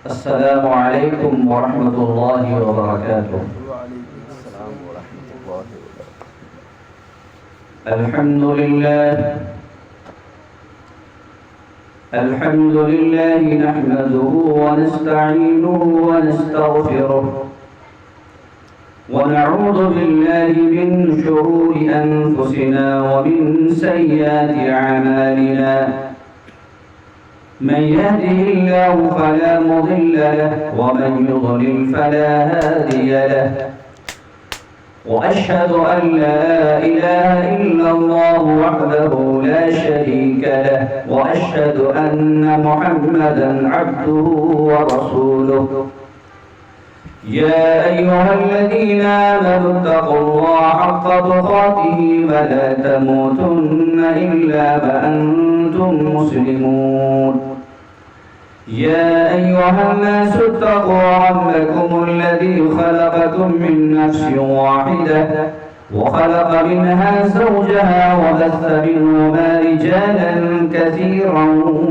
السلام علیکم ورحمۃ اللہ وبرکاتہ۔ الحمد لله نحمده ونستعينه ونستغفره ونعوذ بالله من شرور أنفسنا ومن سيئات أعمالنا، من يهده الله فلا مضل له ومن يضلل فلا هادي له، وأشهد أن لا إله إلا الله وحده لا شريك له، وأشهد أن محمدا عبده ورسوله. يا أيها الذين آمنوا اتقوا الله حق تقاته ولا تموتن إلا وأنتم مسلمون. يا أيها الناس اتقوا ربكم الذي خلقكم من نفس واحدة وخلق منها زوجها وبث منهما رجالا كثيرا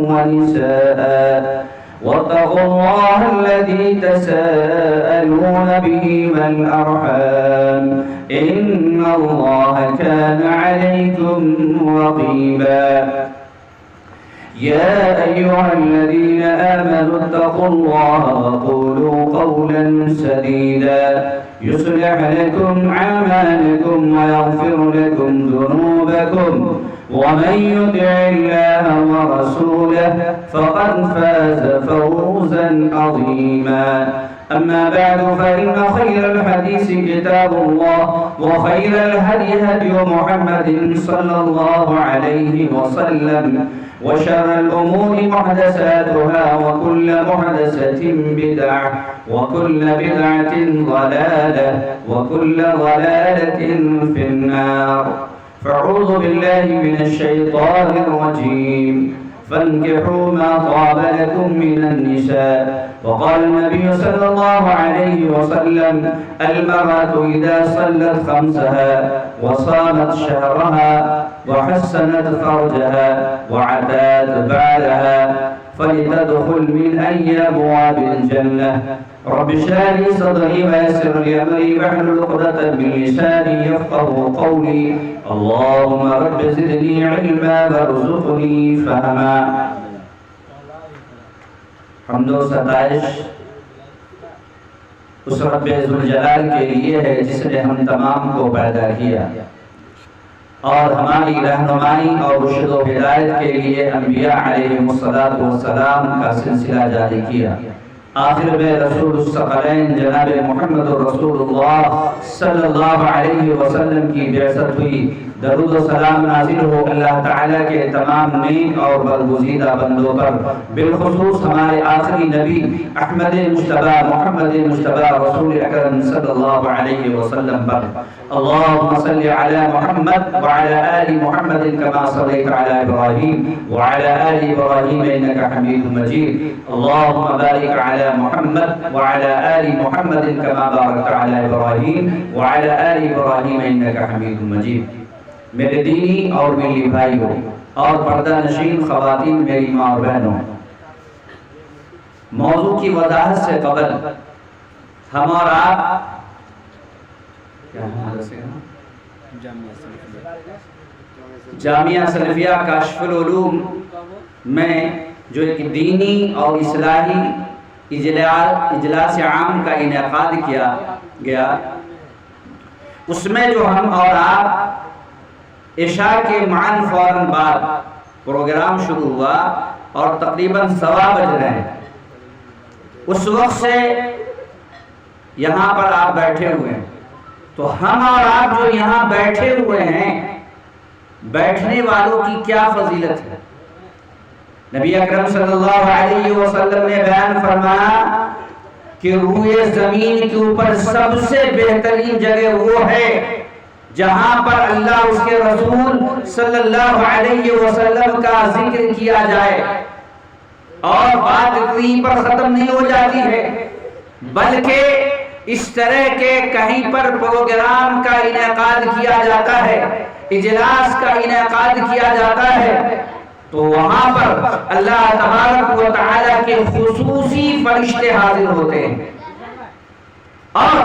ونساء، واتقوا الله الذي تساءلون به والأرحام إن الله كان عليكم رقيبا. يا أيها الذين آمنوا اتقوا الله وقولوا قولا سديدا يصلح لكم أعمالكم ويغفر لكم ذنوبكم، ومن يطع الله ورسوله فقد فاز فوزا عظيما. أما بعد فإن خير الحديث كتاب الله، وخير الهدي هدي محمد صلى الله عليه وسلم، وشر الأمور محدثاتها وكل محدثة بدعة وكل بدعة ضلالة وكل ضلالة في النار. فاعوذ بالله من الشيطان الرجيم. فانكحوا ما طاب لكم من النساء. وقال النبي صلى الله عليه وسلم: المرأة إذا صلت خمسها وصامت شهرها وحسنت فرجها وعتات بعدها فلتدخل من أي أبواب الجنة. رب اشرح لي صدري ويسر لي أمري واحلل عقدة من لساني يفقهوا قولي. اللهم رب زدني علما وارزقني فهما. حمد و ستائش اس رب ذوالجلال کے لیے ہے جس نے ہم تمام کو پیدا کیا اور ہماری رہنمائی اور رشد و ہدایت کے لیے انبیاء علیہم السلام کا سلسلہ جاری کیا۔ آخر میں رسول الثقلین جناب محمد رسول اللہ صلی اللہ علیہ وسلم کی بعثت ہوئی۔ درود و سلام نازل ہو اللہ تعالیٰ کے تمام نیک اور برگزیدہ بندوں پر، بالخصوص ہمارے آخری نبی احمد مجتبی محمد مجتبی رسول اکرم صلی اللہ علیہ وسلم پر۔ اللهم صل على محمد وعلى آل محمد كما صليت على إبراهيم وعلى آل إبراهيم إنك حميد مجيد. اللهم بارك على محمد وعلى آل محمد كما باركت على إبراهيم وعلى آل إبراهيم إنك حميد مجيد. میرے دینی اور میری بھائیوں اور پردہ نشین خواتین، میری ماں اور بہنوں، موضوع کی وضاحت سے قبل ہم اور آپ جامعہ سلفیہ کاشف العلوم میں جو ایک دینی اور اصلاحی اجلاس عام کا انعقاد کیا گیا، اس میں جو ہم اور آپ عشاء کے معاً فوراً بعد پروگرام شروع ہوا اور تقریباً 1:15 بج رہے ہیں، اس وقت سے یہاں پر آپ بیٹھے ہوئے ہیں، تو ہم اور آپ جو یہاں بیٹھے ہوئے ہیں، بیٹھنے والوں کی کیا فضیلت ہے؟ نبی اکرم صلی اللہ علیہ وسلم نے بیان فرمایا کہ روئے زمین کے اوپر سب سے بہترین جگہ وہ ہے جہاں پر اللہ اس کے رسول صلی اللہ علیہ وسلم کا ذکر کیا جائے، اور بات اتنی پر ختم نہیں ہو جاتی ہے بلکہ اس طرح کے کہیں پر پروگرام کا انعقاد کیا جاتا ہے، اجلاس کا انعقاد کیا جاتا ہے، تو وہاں پر اللہ تبارک و تعالی کے خصوصی فرشتے حاضر ہوتے ہیں، اور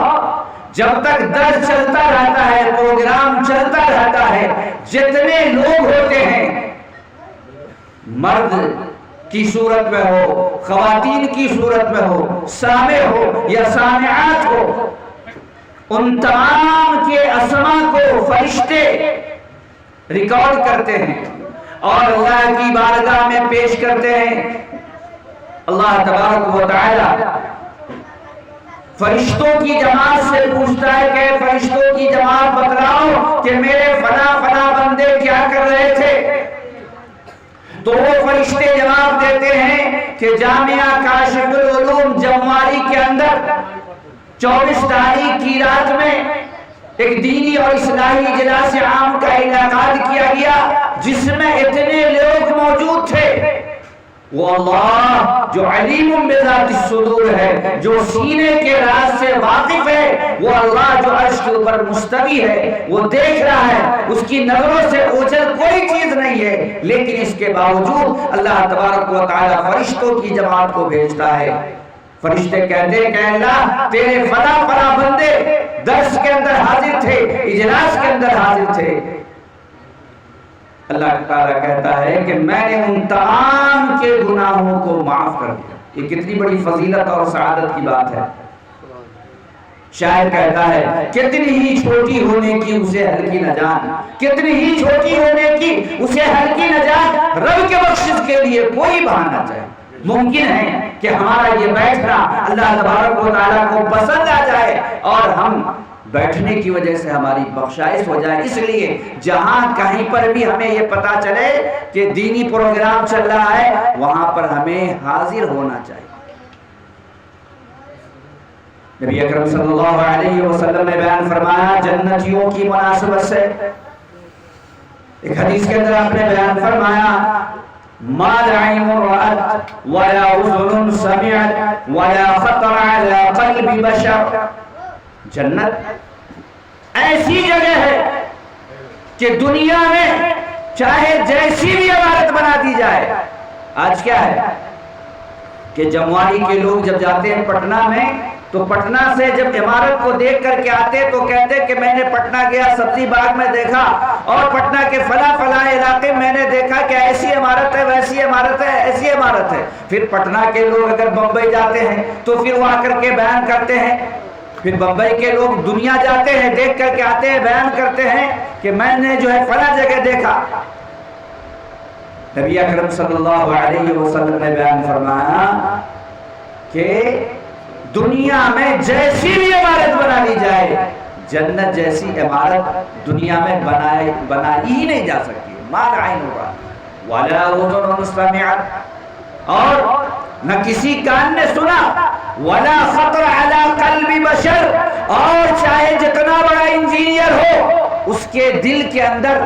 جب تک درس چلتا رہتا ہے، پروگرام چلتا رہتا ہے، جتنے لوگ ہوتے ہیں، مرد کی صورت میں ہو، خواتین کی صورت میں ہو، سامع ہو یا سامعات ہو، ان تمام کے اسما کو فرشتے ریکارڈ کرتے ہیں اور اللہ کی بارگاہ میں پیش کرتے ہیں۔ اللہ تبارک و تعالی فرشتوں کی جماعت سے پوچھتا ہے کہ فرشتوں کی جماعت بتلاؤ کہ میرے فلاں فلاں بندے کیا کر رہے تھے، تو وہ فرشتے جواب دیتے ہیں کہ جامعہ کاشف العلوم جمواری کے اندر 24 تاریخ کی رات میں ایک دینی اور اصلاحی اجلاس عام کا انعقاد کیا گیا، جس میں اتنے لوگ موجود تھے۔ وہ اللہ جو علیم بذات الصدور ہے، جو سینے کے راز سے واقف ہے، وہ اللہ جو عرش کے اوپر مستوی ہے، وہ دیکھ رہا ہے، اس کی نظروں سے اوجھل کوئی چیز نہیں ہے، لیکن اس کے باوجود اللہ تبارک و تعالی فرشتوں کی جماعت کو بھیجتا ہے۔ فرشتے کہتے ہیں کہ اللہ تیرے فلاں فلاں بندے درس کے اندر حاضر تھے، اجلاس کے اندر حاضر تھے۔ اللہ تعالیٰ کہتا ہے کہ میں نے ان تمام کے گناہوں کو معاف کر دیا۔ یہ کتنی بڑی فضیلت اور سعادت کی بات ہے۔ شاعر کہتا ہے کتنی ہی چھوٹی ہونے کی اسے ہلکی نہ جان، کتنی ہی چھوٹی ہونے کی اسے ہلکی نہ جان، رب کے بخشش کے لیے کوئی بہانہ چاہے۔ ممکن ہے کہ ہمارا یہ بیٹھنا اللہ تبارک و تعالیٰ کو پسند آ جائے اور ہم بیٹھنے کی وجہ سے ہماری بخشائش ہو جائے، اس لیے جہاں کہیں پر بھی ہمیں یہ پتا چلے کہ دینی پروگرام چل رہا ہے، وہاں پر ہمیں حاضر ہونا چاہیے۔ نبی اکرم صلی اللہ علیہ وسلم نے بیان فرمایا جنتیوں کی مناسبت سے، ایک حدیث کے اندر آپ نے بیان فرمایا ما عین رأت ولا اذن سمعت ولا خطر على قلب بشر، جنت ایسی جگہ ہے کہ دنیا میں چاہے جیسی بھی عمارت بنا دی جائے۔ آج کیا ہے کہ جمواری کے لوگ جب جاتے ہیں پٹنہ میں، تو پٹنہ سے جب عمارت کو دیکھ کر کے آتے تو کہتے کہ میں نے پٹنہ گیا، سبزی باغ میں دیکھا، اور پٹنہ کے فلاں فلاں علاقے میں نے دیکھا کہ ایسی عمارت ہے، ویسی عمارت ہے، ایسی عمارت ہے۔ پھر پٹنہ کے لوگ اگر بمبئی جاتے ہیں تو پھر وہ آ کر کے بیان کرتے ہیں، پھر بمبئی کے لوگ دنیا جاتے ہیں، دیکھ کر کے آتے ہیں، بیان کرتے ہیں کہ میں نے جو ہے فلاں جگہ دیکھا۔ نبی اکرم صلی اللہ علیہ وسلم نے بیان فرمایا کہ دنیا میں جیسی بھی عمارت بنا لی جائے، جنت جیسی عمارت دنیا میں بنائی ہی نہیں جا سکتی۔ ما عین رأت ولا اذن سمعت، اور نہ کسی کان نے سنا، ولا خطر علی قلب بشر، اور چاہے جتنا بڑا انجینئر ہو اس کے دل کے اندر،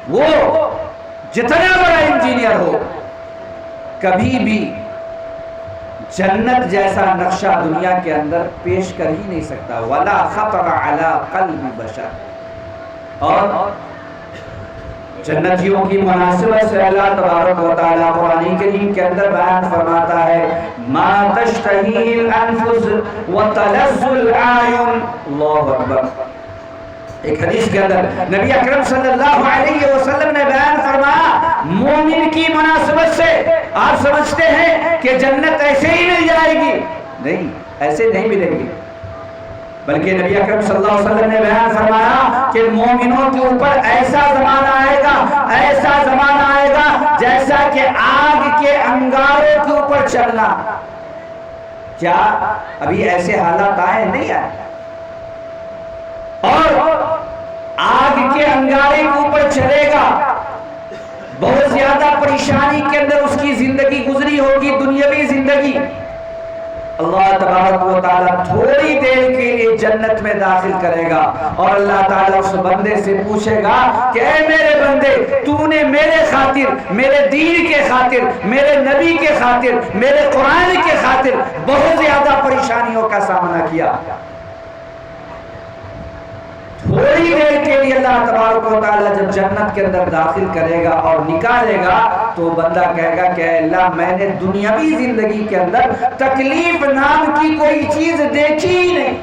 وہ جتنا بڑا انجینئر ہو، کبھی بھی جنت جیسا نقشہ دنیا کے اندر پیش کر ہی نہیں سکتا۔ ولا خطر علی قلب بشر، اور جنتیوں کی مناسبت سے اللہ تبارک و تعالیٰ قرآن کریم کے اندر بیان فرماتا ہے ما تشتہی الانفس وتلذ الاعین۔ اللہ اکبر۔ ایک حدیث کے اندر نبی اکرم صلی اللہ علیہ وسلم نے بیان فرمایا مومن کی مناسبت سے آپ سمجھتے ہیں کہ جنت ایسے ہی مل جائے گی؟ نہیں، ایسے نہیں ملے گی، بلکہ نبی اکرم صلی اللہ علیہ وسلم نے بیان فرمایا کہ مومنوں کے اوپر ایسا زمانہ آئے گا، ایسا زمانہ آئے گا جیسا کہ آگ کے انگاروں کے اوپر چلنا۔ کیا ابھی ایسے حالات آئے؟ نہیں آئے۔ اور آگ کے انگارے کے اوپر چلے گا، بہت زیادہ پریشانی کے اندر اس کی زندگی گزری ہوگی، دنیاوی زندگی، اللہ تبارک و تعالیٰ تھوڑی دیر کے لیے جنت میں داخل کرے گا اور اللہ تعالیٰ اس بندے سے پوچھے گا کہ اے میرے بندے، تو نے میرے خاطر، میرے دین کے خاطر، میرے نبی کے خاطر، میرے قرآن کے خاطر بہت زیادہ پریشانیوں کا سامنا کیا۔ تھوڑی دیر کے لیے اللہ تبارک و تعالیٰ جب جنت کے اندر داخل کرے گا اور نکالے گا تو بندہ کہے گا کہ اے اللہ، میں نے دنیاوی زندگی کے اندر تکلیف نام کی کوئی چیز دیکھی ہی نہیں۔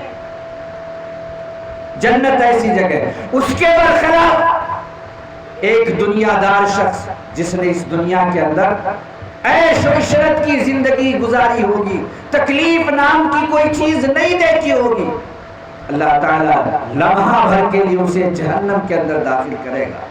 جنت ایسی جگہ، اس کے برخلاف ایک دنیا دار شخص جس نے اس دنیا کے اندر عیش و عشرت کی زندگی گزاری ہوگی، تکلیف نام کی کوئی چیز نہیں دیکھی ہوگی، اللہ تعالیٰ لمحہ بھر کے لیے اسے جہنم کے اندر داخل کرے گا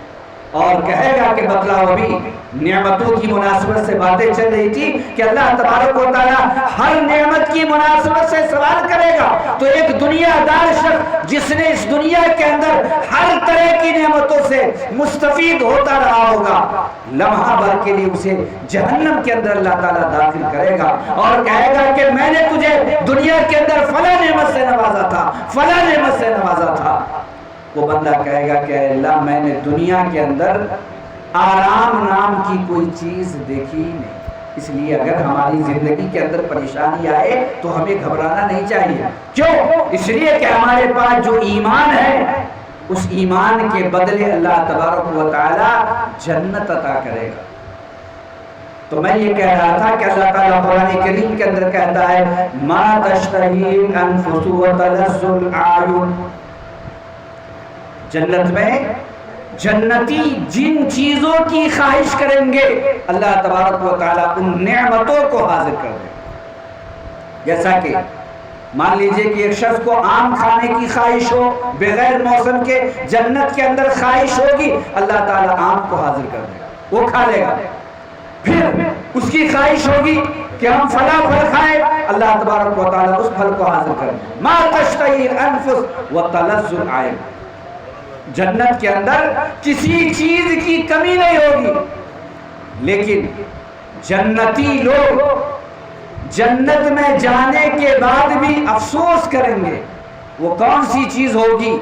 اور کہے گا کہ بتلاؤ، ابھی نعمتوں کی مناسبت سے باتیں چل رہی تھی کہ اللہ تبارک و تعالیٰ ہر نعمت کی مناسبت سے سوال کرے گا، تو ایک دنیا دار شخص جس نے اس دنیا کے اندر ہر طرح کی نعمتوں سے مستفید ہوتا رہا ہوگا، لمحہ بھر کے لیے اسے جہنم کے اندر اللہ تعالیٰ داخل کرے گا اور کہے گا کہ میں نے تجھے دنیا کے اندر فلاں نعمت سے نوازا تھا، فلاں نعمت سے نوازا تھا۔ وہ بندہ کہے گا کہ اللہ، میں نے دنیا کے اندر آرام نام کی کوئی چیز دیکھی ہی نہیں، اس لیے اگر ہماری زندگی کے اندر پریشانی آئے تو ہمیں گھبرانا نہیں چاہیے۔ کیوں؟ اس لیے کہ ہمارے پاس جو ایمان ہے اس ایمان کے بدلے اللہ تبارک و تعالی جنت عطا کرے گا۔ تو میں یہ کہہ رہا تھا کہ اللہ تعالیٰ قرآن کریم کے اندر کہتا ہے ما تشتہی الانفس وتلذ الاعین، جنت میں جنتی جن چیزوں کی خواہش کریں گے اللہ تبارک و تعالیٰ ان نعمتوں کو حاضر کر دے گا۔ جیسا کہ مان لیجئے کہ ایک شخص کو آم کھانے کی خواہش ہو، بغیر موسم کے جنت کے اندر خواہش ہوگی، اللہ تعالیٰ آم کو حاضر کر دے گا، وہ کھا لے گا۔ پھر اس کی خواہش ہوگی کہ ہم فلاں پھل کھائیں، اللہ تبارک و تعالیٰ اس پھل کو حاضر کر دے گا۔ ما تشتہی الانفس وتلذ الاعین، جنت کے اندر کسی چیز کی کمی نہیں ہوگی، لیکن جنتی لوگ جنت میں جانے کے بعد بھی افسوس کریں گے۔ وہ کون سی چیز ہوگی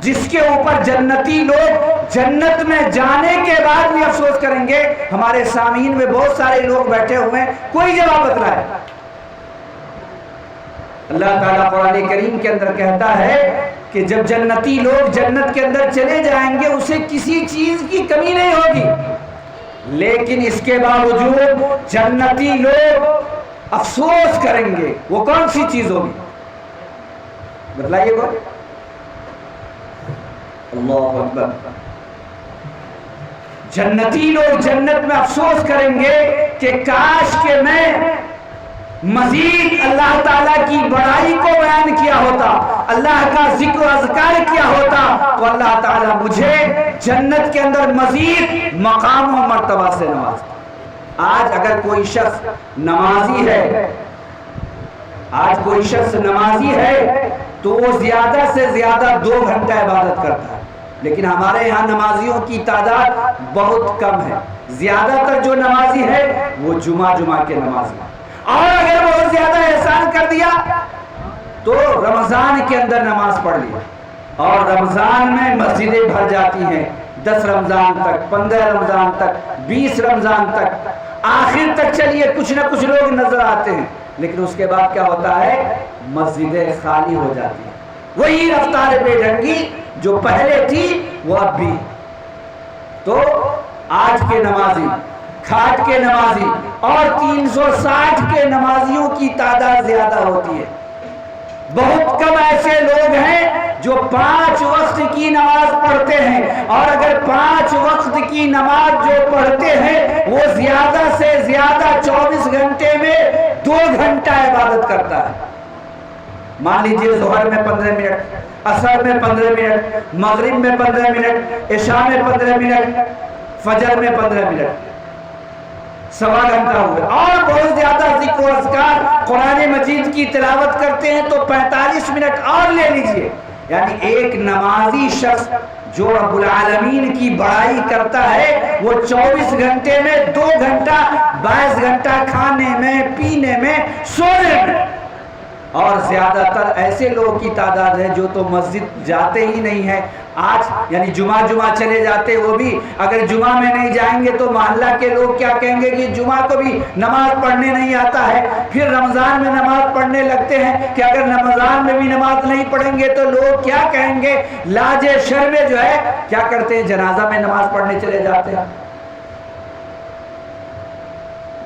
جس کے اوپر جنتی لوگ جنت میں جانے کے بعد بھی افسوس کریں گے؟ ہمارے سامعین میں بہت سارے لوگ بیٹھے ہوئے ہیں، کوئی جواب بتلائے۔ اللہ تعالیٰ قرآن کریم کے اندر کہتا ہے کہ جب جنتی لوگ جنت کے اندر چلے جائیں گے اسے کسی چیز کی کمی نہیں ہوگی، لیکن اس کے باوجود جنتی لوگ افسوس کریں گے۔ وہ کون سی چیز ہوگی؟ بتلائیے گا۔ اللہ اکبر۔ جنتی لوگ جنت میں افسوس کریں گے کہ کاش کہ میں مزید اللہ تعالیٰ کی بڑائی کو بیان کیا ہوتا، اللہ کا ذکر و اذکار کیا ہوتا، تو اللہ تعالیٰ مجھے جنت کے اندر مزید مقام و مرتبہ سے نوازتا۔ آج اگر کوئی شخص نمازی ہے تو وہ زیادہ سے زیادہ 2 گھنٹہ عبادت کرتا ہے، لیکن ہمارے یہاں نمازیوں کی تعداد بہت کم ہے۔ زیادہ تر جو نمازی ہے وہ جمعہ کے نمازی، اور اگر بہت زیادہ احسان کر دیا تو رمضان کے اندر نماز پڑھ لی، اور رمضان میں مسجدیں بھر جاتی ہیں، 10 رمضان تک، 15 رمضان تک، 20 رمضان تک، آخر تک چلیے کچھ نہ کچھ لوگ نظر آتے ہیں، لیکن اس کے بعد کیا ہوتا ہے؟ مسجدیں خالی ہو جاتی ہیں۔ وہی رفتار بے ڈھنگی جو پہلے تھی وہ اب بھی۔ تو آج کے نمازی، کھاٹ کے نمازی اور 360 کے نمازیوں کی تعداد زیادہ ہوتی ہے۔ بہت کم ایسے لوگ ہیں جو 5 وقت کی نماز پڑھتے ہیں، اور اگر 5 وقت کی نماز جو پڑھتے ہیں وہ زیادہ سے زیادہ 24 گھنٹے میں 2 گھنٹہ عبادت کرتا ہے۔ مان لیجیے ظہر میں 15 منٹ، عصر میں 15 منٹ، مغرب میں 15 منٹ، عشاء میں 15 منٹ، فجر میں 15 منٹ، 1.25 گھنٹہ ہوئے، اور بہت زیادہ ذکر و اذکار قرآن مجید کی تلاوت کرتے ہیں تو 45 منٹ اور لے لیجئے۔ یعنی ایک نمازی شخص جو رب العالمین کی بڑائی کرتا ہے وہ 24 گھنٹے میں 2 گھنٹہ 22 گھنٹہ کھانے میں پینے میں سونے میں، اور زیادہ تر ایسے لوگوں کی تعداد ہے جو تو مسجد جاتے ہی نہیں ہیں. آج یعنی جمعہ چلے جاتے، وہ بھی اگر جمعہ میں نہیں جائیں گے تو محلہ کے لوگ کیا کہیں گے کہ جمعہ کو بھی نماز پڑھنے نہیں آتا ہے. پھر رمضان میں نماز پڑھنے لگتے ہیں کہ اگر رمضان میں بھی نماز نہیں پڑھیں گے تو لوگ کیا کہیں گے. لاج شرم جو ہے کیا کرتے ہیں، جنازہ میں نماز پڑھنے چلے جاتے ہیں.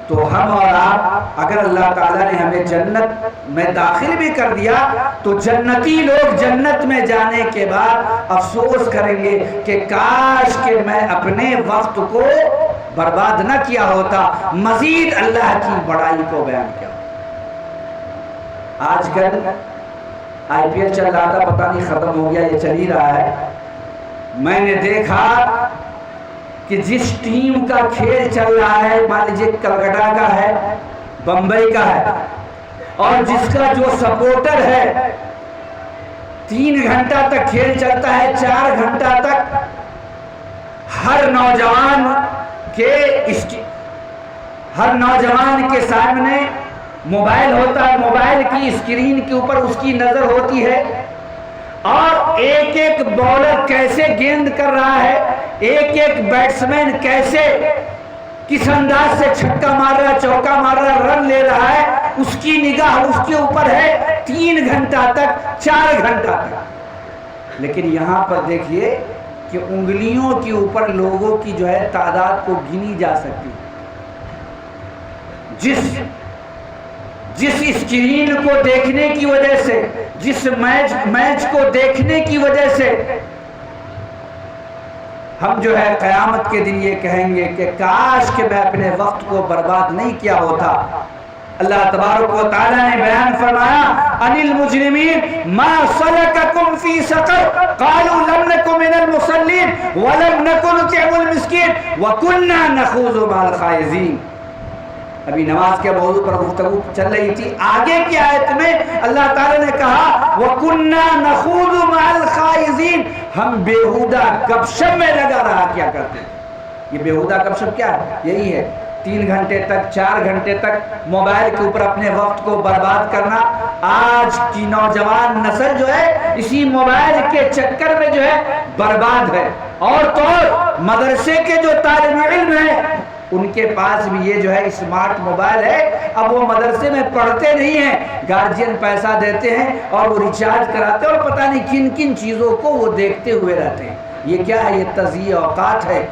تو ہم اور آپ اگر اللہ تعالیٰ نے ہمیں جنت میں داخل بھی کر دیا تو جنتی لوگ جنت میں جانے کے بعد افسوس کریں گے کہ کاش کہ میں اپنے وقت کو برباد نہ کیا ہوتا، مزید اللہ کی بڑائی کو بیان کیا. آج کل IPL چل رہا تھا، پتہ نہیں ختم ہو گیا، یہ چل ہی رہا ہے. میں نے دیکھا کہ جس ٹیم کا کھیل چل رہا ہے، مان لیجیے کلکتہ کا ہے، بمبئی کا ہے، اور جس کا جو سپورٹر ہے 3 گھنٹہ تک کھیل چلتا ہے، 4 گھنٹہ تک ہر نوجوان کے سامنے موبائل ہوتا ہے، موبائل کی اسکرین کے اوپر اس کی نظر ہوتی ہے، اور ایک ایک بولر کیسے گیند کر رہا ہے، ایک ایک بیٹسمین کیسے کس انداز سے چھکا مار رہا ہے، چوکا مار رہا ہے، رن لے رہا ہے، اس کی نگاہ اس کے اوپر ہے 3 گھنٹہ تک، 4 گھنٹہ تک. لیکن یہاں پر دیکھیے کہ انگلیوں کے اوپر لوگوں کی جو ہے تعداد کو گنی جا سکتی. جس اسکرین کو دیکھنے کی وجہ سے، جس میچ کو دیکھنے کی وجہ سے ہم جو ہے قیامت کے دن یہ کہیں گے کہ کاش کہ میں اپنے وقت کو برباد نہیں کیا ہوتا. اللہ تبارک و تعالیٰ نے بیان فرمایا ان المجرمین ما سلککم فی سقر قالوا لم نک من المصلین ولم نک نطعم المسکین وکننا نخوض مع الخائضین. ابھی نماز کے موضوع پر گفتگو چل رہی تھی. آگے کی آیت میں اللہ تعالیٰ نے کہا وَكُنَّا نَخُوضُ مَعَ الْخَائِضِينَ، ہم بیہودہ گپ شپ میں لگا رہا کیا کرتے ہیں. یہ بیہودہ گپ شپ کیا ہے؟ یہی ہے 3 گھنٹے تک 4 گھنٹے تک موبائل کے اوپر اپنے وقت کو برباد کرنا. آج کی نوجوان نسل جو ہے اسی موبائل کے چکر میں جو ہے برباد ہے. اور تو مدرسے کے جو طالب علم ہیں ان کے پاس بھی یہ جو ہے اسمارٹ موبائل ہے. اب وہ مدرسے میں پڑھتے نہیں ہیں، گارجین پیسہ دیتے ہیں اور وہ ریچارج کراتے ہیں اور پتہ نہیں کن کن چیزوں کو وہ دیکھتے ہوئے رہتے ہیں. یہ کیا ہے؟ یہ تضییع اوقات ہے.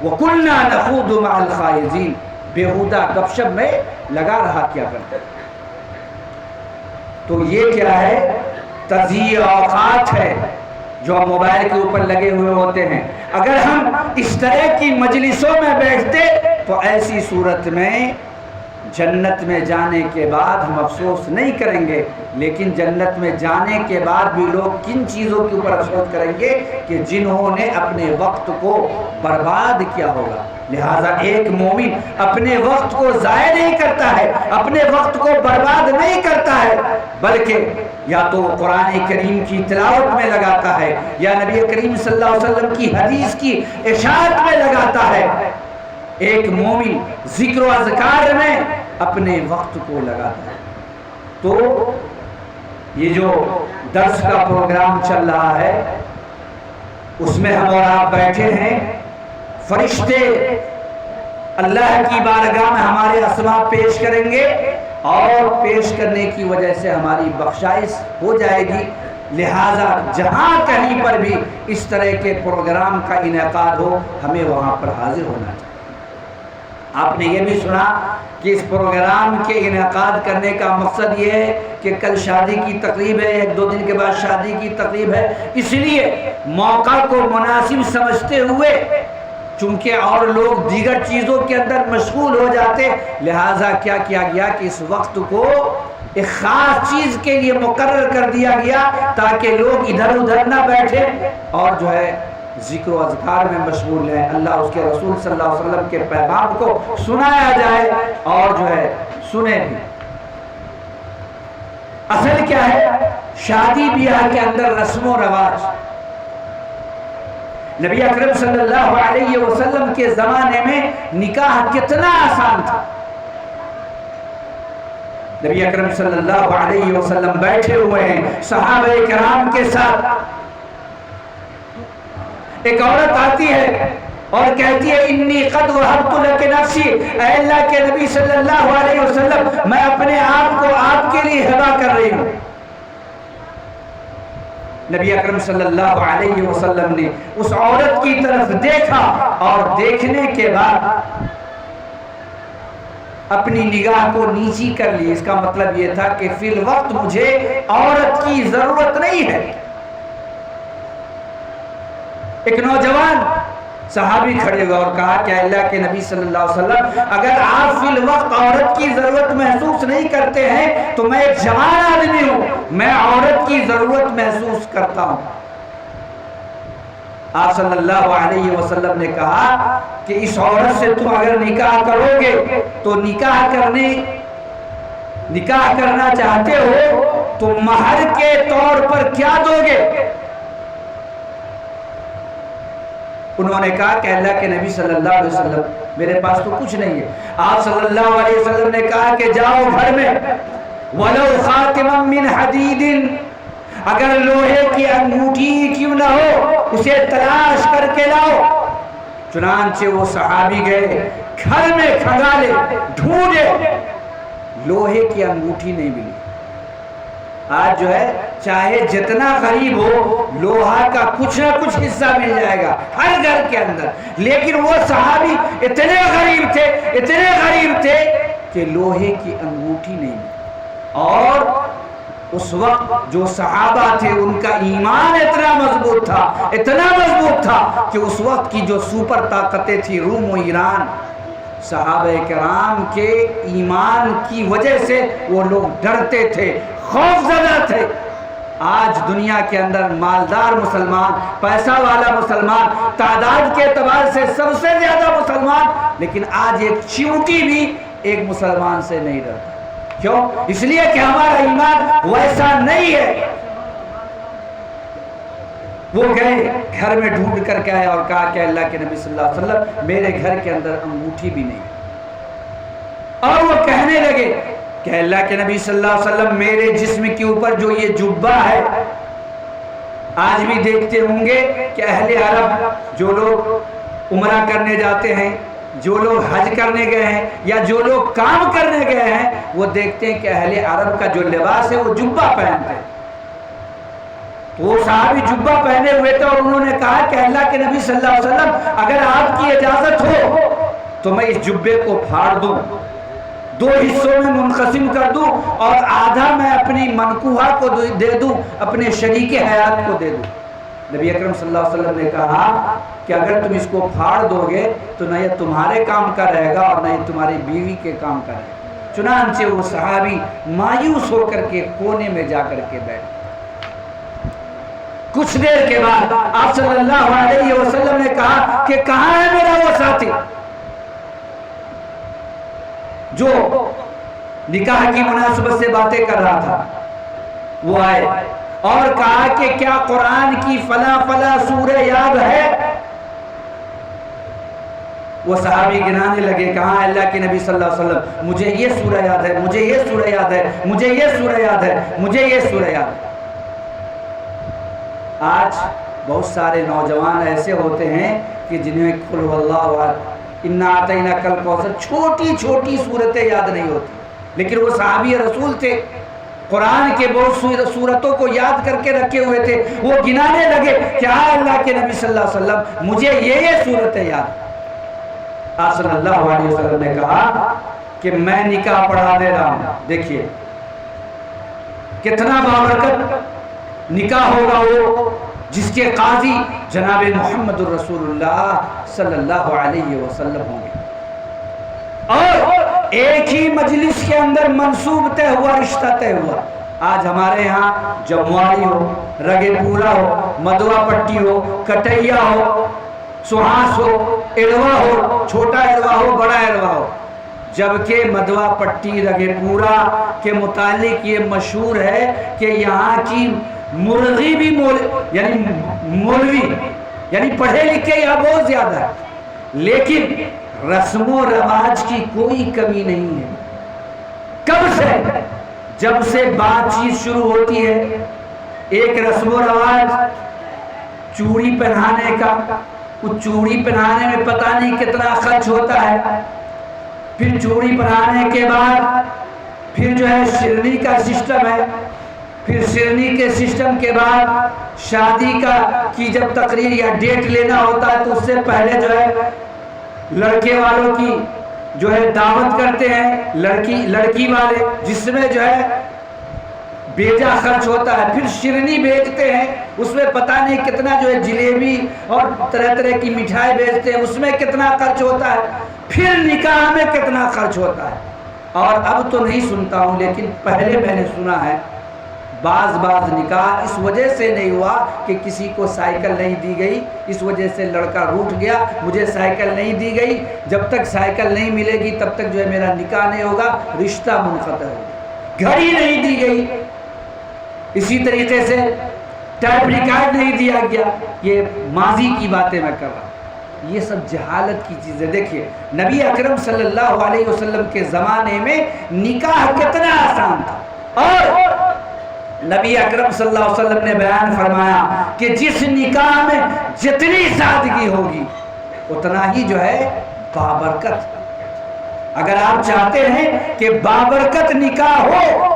وَكُنَّا نَخُوضُ مَعَ الْخَائِضِينَ، بیہودہ گپ شپ میں لگا رہا کیا کرتے. تو یہ کیا ہے؟ تضییع اوقات ہے جو موبائل کے اوپر لگے ہوئے ہوتے ہیں. اگر ہم اس طرح کی مجلسوں میں بیٹھتے تو ایسی صورت میں جنت میں جانے کے بعد ہم افسوس نہیں کریں گے. لیکن جنت میں جانے کے بعد بھی لوگ کن چیزوں کے اوپر افسوس کریں گے کہ جنہوں نے اپنے وقت کو برباد کیا ہوگا. لہٰذا ایک مومن اپنے وقت کو ضائع نہیں کرتا ہے، اپنے وقت کو برباد نہیں کرتا ہے، بلکہ یا تو قرآن کریم کی تلاوت میں لگاتا ہے یا نبی کریم صلی اللہ علیہ وسلم کی حدیث کی اشاعت میں لگاتا ہے. ایک مومن ذکر و اذکار میں اپنے وقت کو لگاتا ہے. تو یہ جو درس کا پروگرام چل رہا ہے اس میں ہم اور آپ بیٹھے ہیں. فرشتے اللہ کی بارگاہ میں ہمارے اسماء پیش کریں گے اور پیش کرنے کی وجہ سے ہماری بخشائش ہو جائے گی. لہٰذا جہاں کہیں پر بھی اس طرح کے پروگرام کا انعقاد ہو ہمیں وہاں پر حاضر ہونا چاہیے. آپ نے یہ بھی سنا کہ اس پروگرام کے انعقاد کرنے کا مقصد یہ ہے کہ کل شادی کی تقریب ہے، 1-2 دن کے بعد شادی کی تقریب ہے، اس لیے موقع کو مناسب سمجھتے ہوئے چونکہ اور لوگ دیگر چیزوں کے اندر مشغول ہو جاتے، لہٰذا کیا کیا گیا کہ اس وقت کو ایک خاص چیز کے لیے مقرر کر دیا گیا تاکہ لوگ ادھر ادھر نہ بیٹھے اور جو ہے ذکر و اذکار میں مشغول ہیں. اللہ اس کے رسول صلی اللہ علیہ وسلم کے پیغام کو سنایا جائے اور جو ہے سنے بھی. اصل کیا ہے؟ شادی بیاہ کے اندر رسم و رواج. نبی اکرم صلی اللہ علیہ وسلم کے زمانے میں نکاح کتنا آسان تھا. نبی اکرم صلی اللہ علیہ وسلم بیٹھے ہوئے ہیں صحابہ کرام کے ساتھ. ایک عورت آتی ہے اور کہتی ہے انی قد وہبت لک نفسی، اے اللہ کے نبی صلی اللہ علیہ وسلم میں اپنے آپ کو آپ کے لیے ہبہ کر رہی ہوں. نبی اکرم صلی اللہ علیہ وسلم نے اس عورت کی طرف دیکھا اور دیکھنے کے بعد اپنی نگاہ کو نیچی کر لی. اس کا مطلب یہ تھا کہ فی الوقت مجھے عورت کی ضرورت نہیں ہے. ایک نوجوان صحابی کھڑے ہوئے اور کہا کہ اللہ کے نبی صلی اللہ علیہ وسلم اگر آپ فی الوقت عورت کی ضرورت محسوس نہیں کرتے ہیں تو میں ایک جوان آدمی ہوں، میں عورت کی ضرورت محسوس کرتا ہوں. آپ صلی اللہ علیہ وسلم نے کہا کہ اس عورت سے تم اگر نکاح کرو گے تو نکاح کرنا چاہتے ہو تو مہر کے طور پر کیا دو گے؟ انہوں نے کہا کہ اللہ کے نبی صلی اللہ علیہ وسلم میرے پاس تو کچھ نہیں ہے. آپ صلی اللہ علیہ وسلم نے کہا کہ جاؤ گھر میں وَلَوْ خَاتِمًا مِّنْ حَدِيدٍ، اگر لوہے کی انگوٹھی کیوں نہ ہو اسے تلاش کر کے لاؤ. چنانچہ وہ صحابی گئے گھر میں کھنگالے ڈھونڈے، لوہے کی انگوٹھی نہیں ملی. آج جو ہے چاہے جتنا غریب ہو لوہا کا کچھ نہ کچھ حصہ مل جائے گا ہر گھر کے اندر، لیکن وہ صحابی اتنے غریب تھے کہ لوہے کی انگوٹھی نہیں ملی. اور اس وقت جو صحابہ تھے ان کا ایمان اتنا مضبوط تھا کہ اس وقت کی جو سپر طاقتیں تھی روم و ایران، صحابہ کرام کے ایمان کی وجہ سے وہ لوگ ڈرتے تھے، خوف زدہ تھے. آج دنیا کے اندر مالدار مسلمان، پیسہ والا مسلمان، تعداد کے اعتبار سے سب سے زیادہ مسلمان، لیکن آج ایک چیونٹی بھی ایک مسلمان سے نہیں ڈرتا. کیوں؟ اس لیے کہ ہمارا ایمان ویسا نہیں ہے. وہ گئے گھر میں ڈھونڈ کر کے آئے اور کہا کہ اللہ کے نبی صلی اللہ علیہ وسلم میرے گھر کے اندر انگوٹھی بھی نہیں. اور وہ کہنے لگے کہ اللہ کے نبی صلی اللہ علیہ وسلم میرے جسم کے اوپر جو یہ جبہ ہے، آج بھی دیکھتے ہوں گے کہ اہل عرب جو لوگ عمرہ کرنے جاتے ہیں، جو لوگ حج کرنے گئے ہیں یا جو لوگ کام کرنے گئے ہیں، وہ دیکھتے ہیں کہ اہل عرب کا جو لباس ہے وہ جبہ پہنتے ہیں. تو وہ صحابی جبہ پہنے ہوئے تھے اور انہوں نے کہا کہ اللہ کے نبی صلی اللہ علیہ وسلم اگر آپ کی اجازت ہو تو میں اس جبے کو پھاڑ دوں، 2 حصوں میں منقسم کر دوں اور آدھا میں اپنی منکوہہ کو دے دوں، اپنے شریک حیات کو دے دوں. نبی اکرم صلی اللہ علیہ وسلم نے کہا کہ اگر تم اس کو پھاڑ دو گے تو نہ یہ تمہارے کام کا رہے گا اور نہ یہ تمہاری بیوی کے کام کا رہے گا. چنانچہ وہ صحابی مایوس ہو کر کے کونے میں جا کر کے بیٹھ. کچھ دیر کے بعد آپ صلی اللہ علیہ وسلم نے کہا کہ کہاں ہے میرا وہ ساتھی جو نکاح کی مناسبت سے باتیں کر رہا تھا؟ وہ آئے اور کہا کہ کیا قرآن کی فلاں فلاں سورہ یاد ہے؟ وہ صحابی گنانے لگے، کہاں اللہ کے نبی صلی اللہ علیہ وسلم مجھے یہ سورہ یاد ہے، مجھے یہ سورہ یاد ہے، مجھے یہ سورہ یاد ہے، مجھے یہ سورہ یاد ہے. آج بہت سارے نوجوان ایسے ہوتے ہیں کہ جنہیں قل هو اللہ احد، انا اعطیناک الکوثر، چھوٹی چھوٹی صورتیں یاد نہیں ہوتی، لیکن وہ صحابی رسول تھے، قرآن کے بہت صورتوں کو یاد کر کے رکھے ہوئے تھے. وہ گنانے لگے کہ اللہ کے نبی صلی اللہ علیہ وسلم مجھے یہ صورتیں یاد. آپ صلی اللہ علیہ وسلم نے کہا کہ میں نکاح پڑھا دے رہا ہوں. دیکھیے کتنا بابرکت نکاح ہوگا وہ جس کے قاضی جناب محمد الرسول اللہ صلی اللہ علیہ وسلم ہوں گے، اور ایک ہی مجلس کے اندر منصوب طے ہوا، رشتہ طے ہوا. آج ہمارے ہاں جمواڑی ہو، رگے پورا ہو، مدوا پٹی ہو، کٹیا ہو، سہاس ہو، اڑوا ہو، چھوٹا اڑوا ہو، بڑا اڑوا ہو، جبکہ مدوا پٹی رگے پورا کے متعلق یہ مشہور ہے کہ یہاں کی مرغی بھی مولوی یعنی پڑھے لکھے یہاں بہت زیادہ ہے، لیکن رسم و رواج کی کوئی کمی نہیں ہے۔ کب سے؟ جب سے بات چیت شروع ہوتی ہے، ایک رسم و رواج چوڑی پہنانے کا، اس چوڑی پہنانے میں پتہ نہیں کتنا خرچ ہوتا ہے، پھر چوڑی پہنانے کے بعد پھر جو ہے شرنی کا سسٹم ہے، پھر شرنی کے سسٹم کے بعد شادی کی جب تقریر یا ڈیٹ لینا ہوتا ہے تو اس سے پہلے جو ہے لڑکے والوں کی جو ہے دعوت کرتے ہیں، لڑکی والے، جس میں جو ہے بیجا خرچ ہوتا ہے، پھر شرنی بیچتے ہیں، اس میں پتہ نہیں کتنا جو ہے جلیبی اور طرح طرح کی مٹھائی بیچتے ہیں، اس میں کتنا خرچ ہوتا ہے، پھر نکاح میں کتنا خرچ ہوتا ہے۔ اور اب تو نہیں سنتا ہوں لیکن پہلے میں نے سنا ہے بعض نکاح اس وجہ سے نہیں ہوا کہ کسی کو سائیکل نہیں دی گئی، اس وجہ سے لڑکا روٹھ گیا، مجھے سائیکل نہیں دی گئی، جب تک سائیکل نہیں ملے گی تب تک جو ہے میرا نکاح نہیں ہوگا، رشتہ منقطع ہوگا، گھڑی نہیں دی گئی، اسی طریقے سے ٹیپ ریکارڈ نہیں دیا گیا۔ یہ ماضی کی باتیں میں کر رہا ہوں، یہ سب جہالت کی چیزیں۔ دیکھیے نبی اکرم صلی اللہ علیہ وسلم کے زمانے میں نکاح کتنا آسان تھا، اور نبی اکرم صلی اللہ علیہ وسلم نے بیان فرمایا کہ جس نکاح میں جتنی سادگی ہوگی اتنا ہی جو ہے بابرکت۔ اگر آپ چاہتے ہیں کہ بابرکت نکاح ہو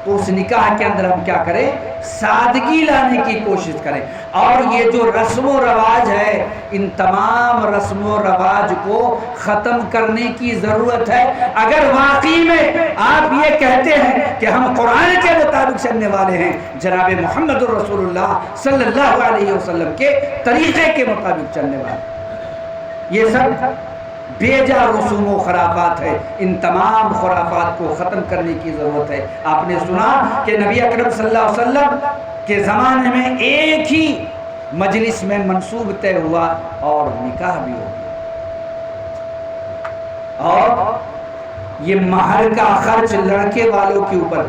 تو اس نکاح کے اندر ہم کیا کریں؟ سادگی لانے کی کوشش کریں۔ اور یہ جو رسم و رواج ہے، ان تمام رسم و رواج کو ختم کرنے کی ضرورت ہے۔ اگر واقعی میں آپ یہ کہتے ہیں کہ ہم قرآن کے مطابق چلنے والے ہیں، جناب محمد الرسول اللہ صلی اللہ علیہ وسلم کے طریقے کے مطابق چلنے والے، یہ سب بیجا رسوم و خرافات ہے، ان تمام خرافات کو ختم کرنے کی ضرورت ہے۔ آپ نے سنا کہ نبی اکرم صلی اللہ علیہ وسلم کے زمانے میں ایک ہی مجلس میں منصوب طے ہوا اور نکاح بھی ہو گیا، اور یہ مہر کا خرچ لڑکے والوں کے اوپر،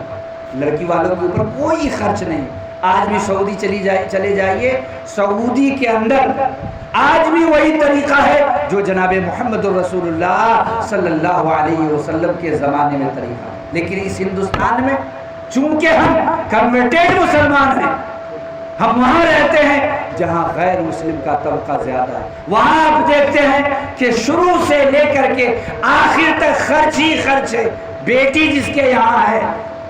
لڑکی والوں کے اوپر کوئی خرچ نہیں۔ آج بھی سعودی چلے جائیے، سعودی کے اندر آج بھی وہی طریقہ ہے جو جناب محمد الرسول اللہ صلی اللہ علیہ وسلم کے زمانے میں طریقہ ہے، لیکن اس ہندوستان میں چونکہ ہم کنورٹیڈ مسلمان ہیں، ہم وہاں رہتے ہیں جہاں غیر مسلم کا طبقہ زیادہ ہے، وہاں آپ دیکھتے ہیں کہ شروع سے لے کر کے آخر تک خرچ ہی خرچ ہے۔ بیٹی جس کے یہاں ہے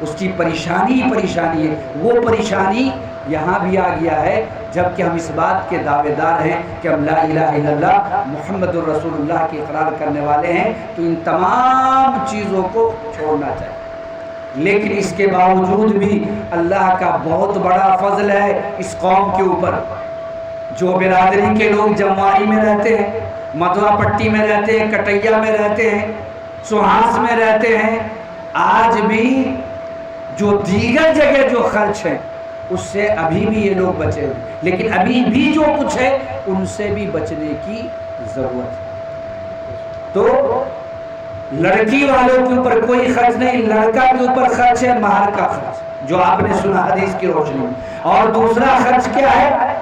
اس کی پریشانی ہی پریشانی ہے، وہ پریشانی یہاں بھی آ گیا ہے، جبکہ ہم اس بات کے دعوے دار ہیں کہ ہم لا الہ الا اللہ محمد الرسول اللہ کی اقرار کرنے والے ہیں، تو ان تمام چیزوں کو چھوڑنا چاہیے۔ لیکن اس کے باوجود بھی اللہ کا بہت بڑا فضل ہے اس قوم کے اوپر، جو برادری کے لوگ جمواری میں رہتے ہیں، مدوا پٹی میں رہتے ہیں، کٹیا میں رہتے ہیں، سہاس میں رہتے ہیں، آج بھی جو دیگر جگہ جو خرچ ہے اس سے ابھی بھی یہ لوگ بچے ہوئے، لیکن ابھی بھی جو کچھ ہے ان سے بھی بچنے کی ضرورت ہے۔ تو لڑکی والوں کے اوپر کوئی خرچ نہیں، لڑکا کے اوپر خرچ ہے مہر کا خرچ، جو آپ نے سنا حدیث کی روشنی میں۔ اور دوسرا خرچ کیا ہے؟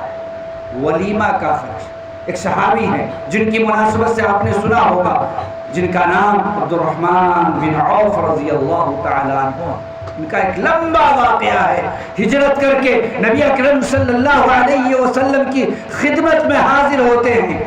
ولیمہ کا خرچ۔ ایک صحابی ہیں جن کی مناسبت سے آپ نے سنا ہوگا، جن کا نام عبد الرحمن بن عوف رضی اللہ تعالیٰ عنہ، ان کا ایک لمبا واقعہ ہے۔ ہجرت کر کے نبی اکرم صلی اللہ علیہ وسلم کی خدمت میں حاضر ہوتے ہیں،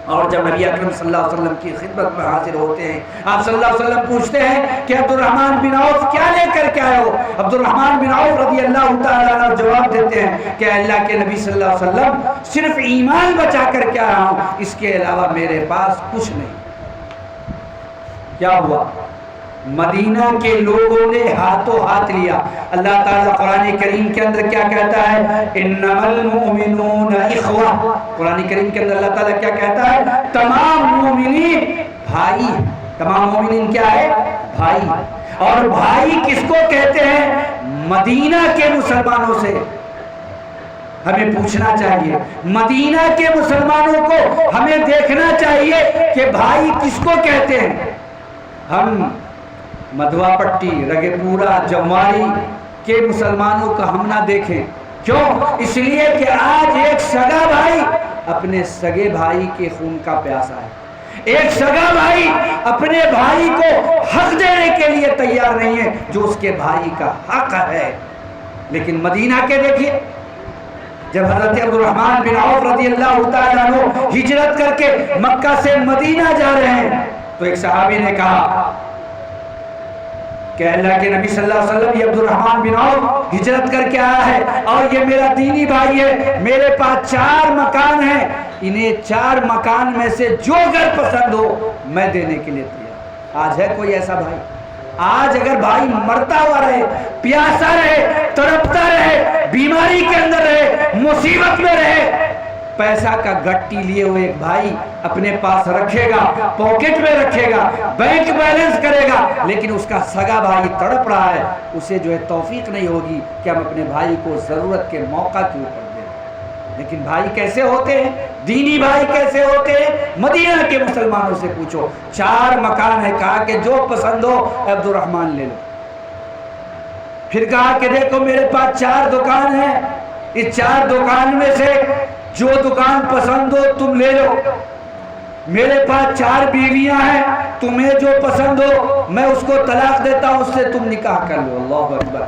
اور جب نبی اکرم صلی اللہ علیہ وسلم کی خدمت میں حاضر ہوتے ہیں، آپ صلی اللہ علیہ وسلم پوچھتے ہیں کہ عبد الرحمن بن عوف کیا لے کر کے آئے ہو؟ عبد الرحمن بن عوف رضی اللہ تعالیٰ عنہ جواب دیتے ہیں کہ اللہ کے نبی صلی اللہ علیہ وسلم صرف ایمان بچا کر کے آیا ہوں، اس کے علاوہ میرے پاس کچھ نہیں۔ کیا ہوا؟ مدینہ کے لوگوں نے ہاتھوں ہاتھ لیا۔ اللہ تعالیٰ قرآن کریم کے اندر کیا کہتا ہے؟ انما المؤمنون اخوہ۔ قرآن کریم کے اندر اللہ تعالیٰ کیا کہتا ہے؟ تمام مومنین بھائی۔ تمام مومنین کیا ہے؟ بھائی۔ اور بھائی کس کو کہتے ہیں؟ مدینہ کے مسلمانوں سے ہمیں پوچھنا چاہیے، مدینہ کے مسلمانوں کو ہمیں دیکھنا چاہیے کہ بھائی کس کو کہتے ہیں۔ ہم مدوا پٹی، رگے پورا، جمواری کے مسلمانوں کا ہم نہ دیکھیں. کیوں؟ اس لیے کہ آج ایک سگا بھائی اپنے سگے بھائی کے خون کا پیاسا ہے. ایک سگا بھائی اپنے بھائی کو حق دینے کے لیے تیار نہیں ہے جو اس کے بھائی کا حق ہے. لیکن مدینہ کے دیکھیے، جب حضرت عبد الرحمن بن عوف رضی اللہ تعالیٰ عنہ ہجرت کر کے مکہ سے مدینہ جا رہے ہیں تو ایک صحابی نے کہا کہ اللہ کے نبی صلی اللہ علیہ وسلم، یہ عبد الرحمن بن عوف ہجرت کر کے آیا ہے اور یہ میرا دینی بھائی ہے، میرے پاس 4 مکان ہیں، انہیں 4 مکان میں سے جو گھر پسند ہو میں دینے کے لیے تیار. آج ہے کوئی ایسا بھائی؟ آج اگر بھائی مرتا ہوا رہے، پیاسا رہے، تڑپتا رہے، بیماری کے اندر رہے، مصیبت میں رہے، پیسہ کا گٹی لیے ہوئے ایک بھائی اپنے پاس رکھے گا، پاکٹ میں رکھے گا، بینک بیلنس کرے گا، لیکن اس کا سگا بھائی تڑپ رہا ہے، اسے جو ہے توفیق نہیں ہوگی کہ ہم اپنے بھائی کو ضرورت کے موقع کے اوپر دیں. لیکن بھائی کیسے ہوتے ہیں؟ دینی بھائی کیسے ہوتے ہیں؟ مدینہ کے مسلمانوں سے پوچھو. 4 مکان ہے، کہا کہ جو پسند ہو عبد الرحمن لے لو. پھر کہا کہ دیکھو میرے پاس 4 دکان ہیں، اس 4 دکان میں سے جو دکان پسند ہو تم لے لو. میرے پاس 4 بیویاں ہیں، تمہیں جو پسند ہو میں اس کو طلاق دیتا ہوں، اس سے تم نکاح کر لو. اللہ اکبر.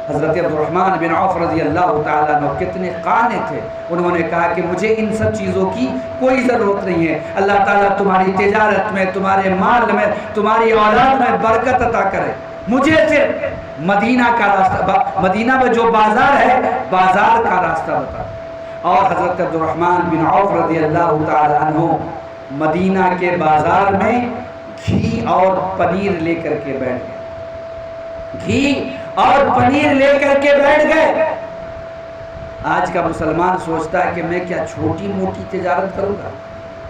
حضرت عبد الرحمن بن عوف رضی اللہ تعالیٰ عنہ کتنے قانے تھے. انہوں نے کہا کہ مجھے ان سب چیزوں کی کوئی ضرورت نہیں ہے، اللہ تعالیٰ تمہاری تجارت میں، تمہارے مال میں، تمہاری اولاد میں برکت عطا کرے، مجھے صرف مدینہ کا راستہ، مدینہ میں جو بازار ہے بازار کا راستہ بتا. اور حضرت عبد الرحمن بن عوف رضی اللہ تعالیٰ عنہ مدینہ کے بازار میں گھی اور پنیر لے کر کے بیٹھ گئے. گھی اور پنیر لے کر کے بیٹھ گئے. آج کا مسلمان سوچتا ہے کہ میں کیا چھوٹی موٹی تجارت کروں گا.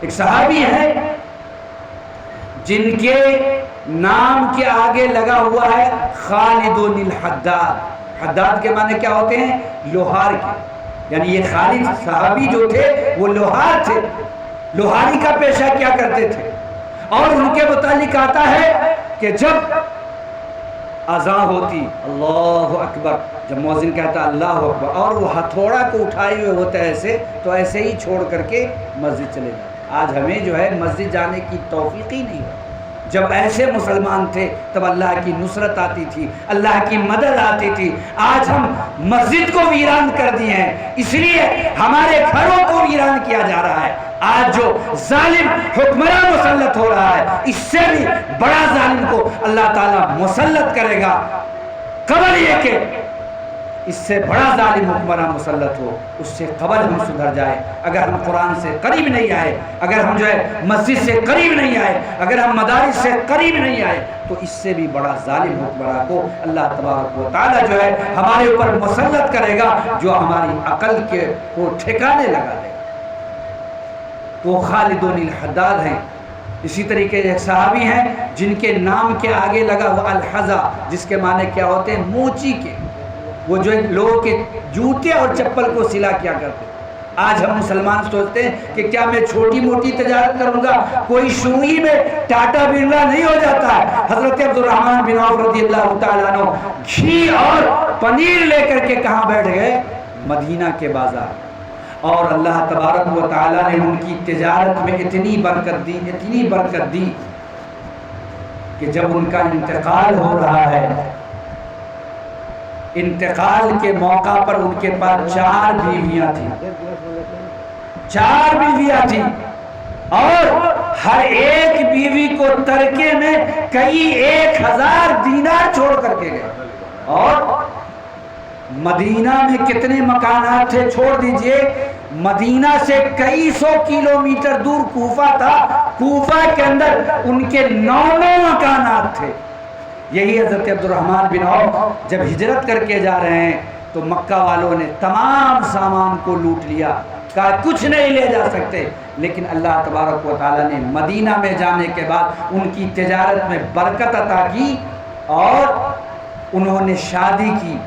ایک صحابی ہے جن کے نام کے آگے لگا ہوا ہے خالد الحداد. حداد کے معنی کیا ہوتے ہیں؟ لوہار کے. یعنی یہ خالد صحابی جو تھے وہ لوہار تھے، لوہاری کا پیشہ کیا کرتے تھے. اور ان کے متعلق آتا ہے کہ جب اذان ہوتی اللہ اکبر، جب مؤذن کہتا اللہ اکبر اور وہ ہتھوڑا کو اٹھائے ہوئے ہوتا ہے ایسے، تو ایسے ہی چھوڑ کر کے مسجد چلے جاتے. آج ہمیں جو ہے مسجد جانے کی توفیق ہی نہیں ہے. جب ایسے مسلمان تھے تب اللہ کی نصرت آتی تھی، اللہ کی مدد آتی تھی. آج ہم مسجد کو ویران کر دیے ہیں، اس لیے ہمارے گھروں کو ویران کیا جا رہا ہے. آج جو ظالم حکمراں مسلط ہو رہا ہے، اس سے بھی بڑا ظالم کو اللہ تعالیٰ مسلط کرے گا. قبل یہ کہ اس سے بڑا ظالم حکمراں مسلط ہو، اس سے قبل ہم سدھر جائے. اگر ہم قرآن سے قریب نہیں آئے، اگر ہم جو ہے مسجد سے قریب نہیں آئے، اگر ہم مدارس سے قریب نہیں آئے، تو اس سے بھی بڑا ظالم حکمراں کو اللہ تبارک و تعالیٰ جو ہے ہمارے اوپر مسلط کرے گا، جو ہماری عقل کے کو ٹھکانے لگا دے گا. وہ خالد الحداد ہیں. اسی طریقے ایک صحابی ہیں جن کے نام کے آگے لگا ہوا الحذا، جس کے معنی کیا ہوتے ہیں؟ موچی کے. وہ جو لوگوں کے جوتے اور چپل کو سلا کیا کرتے. آج ہم مسلمان سوچتے ہیں کہ کیا میں چھوٹی موٹی تجارت کروں گا، کوئی شوئی میں ٹاٹا برلا نہیں ہو جاتا ہے. حضرت عبد الرحمن بن عوف رضی اللہ تعالیٰ عنہ گھی اور پنیر لے کر کے کہاں بیٹھ گئے؟ مدینہ کے بازار. اور اللہ تبارک و تعالیٰ نے ان کی تجارت میں اتنی برکت دی، اتنی برکت دی کہ جب ان کا انتقال ہو رہا ہے، انتقال کے موقع پر ان کے پاس 4 بیویاں تھیں. 4 بیویاں تھیں اور ہر ایک بیوی کو ترکے میں کئی 1000 دینار چھوڑ کر کے گئے. اور مدینہ میں کتنے مکانات تھے چھوڑ دیجئے. مدینہ سے کئی 100 کلومیٹر دور کوفہ تھا، کوفہ کے اندر ان کے 9 مکانات تھے. یہی حضرت عبد الرحمن بن عوف جب ہجرت کر کے جا رہے ہیں تو مکہ والوں نے تمام سامان کو لوٹ لیا، کہا کچھ نہیں لے جا سکتے. لیکن اللہ تبارک و تعالیٰ نے مدینہ میں جانے کے بعد ان کی تجارت میں برکت عطا کی اور انہوں نے شادی کی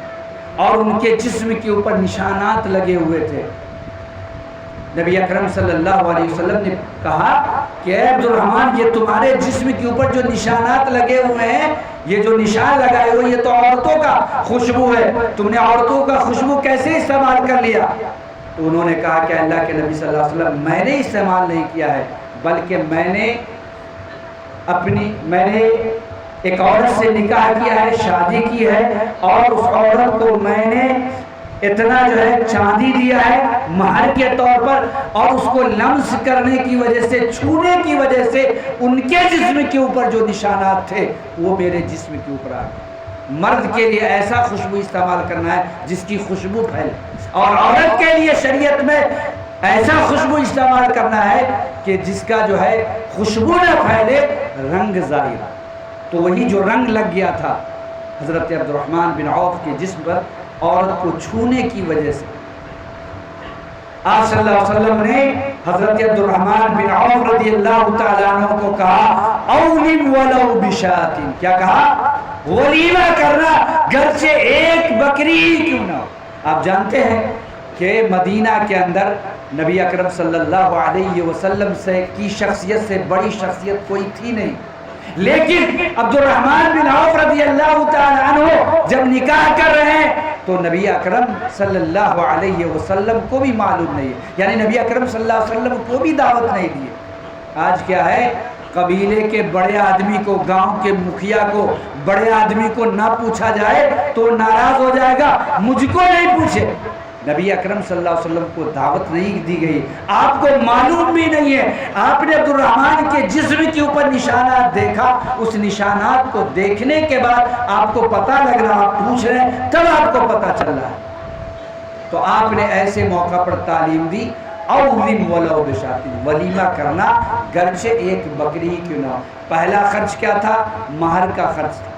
اور ان کے جسم کے اوپر نشانات لگے ہوئے تھے. نبی اکرم صلی اللہ علیہ وسلم نے کہا کہ کہ اے عبد الرحمن یہ تمہارے جسم کے اوپر جو نشانات لگے ہوئے ہیں، یہ جو نشان لگائے ہوئے یہ تو عورتوں کا خوشبو ہے، تم نے عورتوں کا خوشبو کیسے استعمال کر لیا؟ تو انہوں نے کہا کہ اللہ کے نبی صلی اللہ علیہ وسلم میں نے استعمال نہیں کیا ہے، بلکہ میں نے ایک عورت سے نکاح کیا ہے، شادی کی ہے، اور اس عورت کو میں نے اتنا جو ہے چاندی دیا ہے مہر کے طور پر، اور اس کو لمس کرنے کی وجہ سے، چھونے کی وجہ سے ان کے جسم کے اوپر جو نشانات تھے وہ میرے جسم کے اوپر آ گئے۔ مرد کے لیے ایسا خوشبو استعمال کرنا ہے جس کی خوشبو پھیلے، اور عورت کے لیے شریعت میں ایسا خوشبو استعمال کرنا ہے کہ جس کا جو ہے خوشبو نہ پھیلے، رنگ ظاہر۔ تو وہی جو رنگ لگ گیا تھا حضرت عبد الرحمن بن عوف کے جسم پر عورت کو چھونے کی وجہ سے، آپ صلی اللہ علیہ وسلم نے حضرت عبد الرحمن بن عوف رضی اللہ تعالیٰ عنہ کو کہا اولم ولو بشات، کیا کہا؟ ولیمہ کرنا، گرچہ ایک بکری ہی کیوں نہ ہو۔ آپ جانتے ہیں کہ مدینہ کے اندر نبی اکرم صلی اللہ علیہ وسلم سے کی شخصیت سے بڑی شخصیت کوئی تھی نہیں، لیکن عبد الرحمن بن عوف رضی اللہ تعالیٰ عنہ جب نکاح کر رہے ہیں تو نبی اکرم صلی اللہ علیہ وسلم کو بھی معلوم نہیں ہے، یعنی نبی اکرم صلی اللہ علیہ وسلم کو بھی دعوت نہیں دی۔ آج کیا ہے، قبیلے کے بڑے آدمی کو، گاؤں کے مکھیا کو، بڑے آدمی کو نہ پوچھا جائے تو ناراض ہو جائے گا، مجھ کو نہیں پوچھے۔ نبی اکرم صلی اللہ علیہ وسلم کو دعوت نہیں دی گئی، آپ کو معلوم بھی نہیں ہے۔ آپ نے عبد الرحمن کے جسم کے اوپر نشانات دیکھا، اس نشانات کو دیکھنے کے بعد آپ کو پتہ لگ رہا، آپ پوچھ رہے ہیں، تب آپ کو پتہ چل رہا ہے۔ تو آپ نے ایسے موقع پر تعلیم دی اولم ولو بشات، ولیمہ کرنا گرچہ ایک بکری ہی کیوں نہ ہو۔ پہلا خرچ کیا تھا؟ مہر کا خرچ تھا۔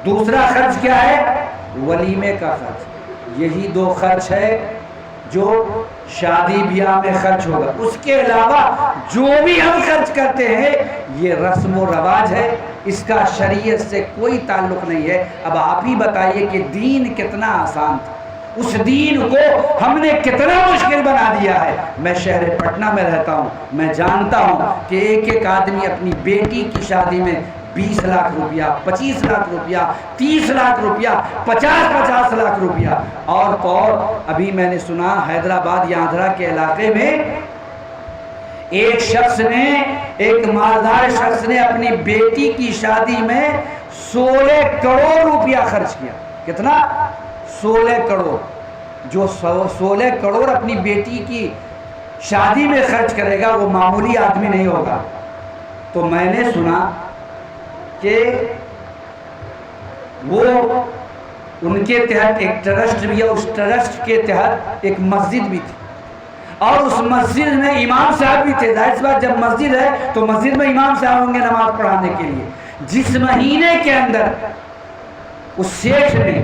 دوسرا خرچ کیا ہے؟ ولیمے کا خرچ۔ یہی دو خرچ ہے جو شادی بیاہ میں خرچ ہوگا، اس کے علاوہ جو بھی ہم خرچ کرتے ہیں یہ رسم و رواج ہے، اس کا شریعت سے کوئی تعلق نہیں ہے۔ اب آپ ہی بتائیے کہ دین کتنا آسان تھا، اس دین کو ہم نے کتنا مشکل بنا دیا ہے۔ میں شہر پٹنہ میں رہتا ہوں، میں جانتا ہوں کہ ایک آدمی اپنی بیٹی کی شادی میں 20 لاکھ روپیہ، 25 لاکھ روپیہ، 30 لاکھ روپیہ، 50 لاکھ روپیہ، اور تو اور ابھی میں نے سنا حیدرآباد یا آندھرا کے علاقے میں ایک شخص نے، ایک مالدار شخص نے اپنی بیٹی کی شادی میں 16 کروڑ روپیہ خرچ کیا۔ کتنا؟ 16 کروڑ۔ جو 16 کروڑ اپنی بیٹی کی شادی میں خرچ کرے گا وہ معمولی آدمی نہیں ہوگا۔ تو میں نے سنا کہ وہ ان کے تحت ایک ٹرسٹ بھی ہے، اس ٹرسٹ کے تحت ایک مسجد بھی تھی، اور اس مسجد میں امام صاحب بھی تھے۔ ظاہر سی بات جب مسجد ہے تو مسجد میں امام صاحب ہوں گے نماز پڑھانے کے لیے۔ جس مہینے کے اندر اس شیخ نے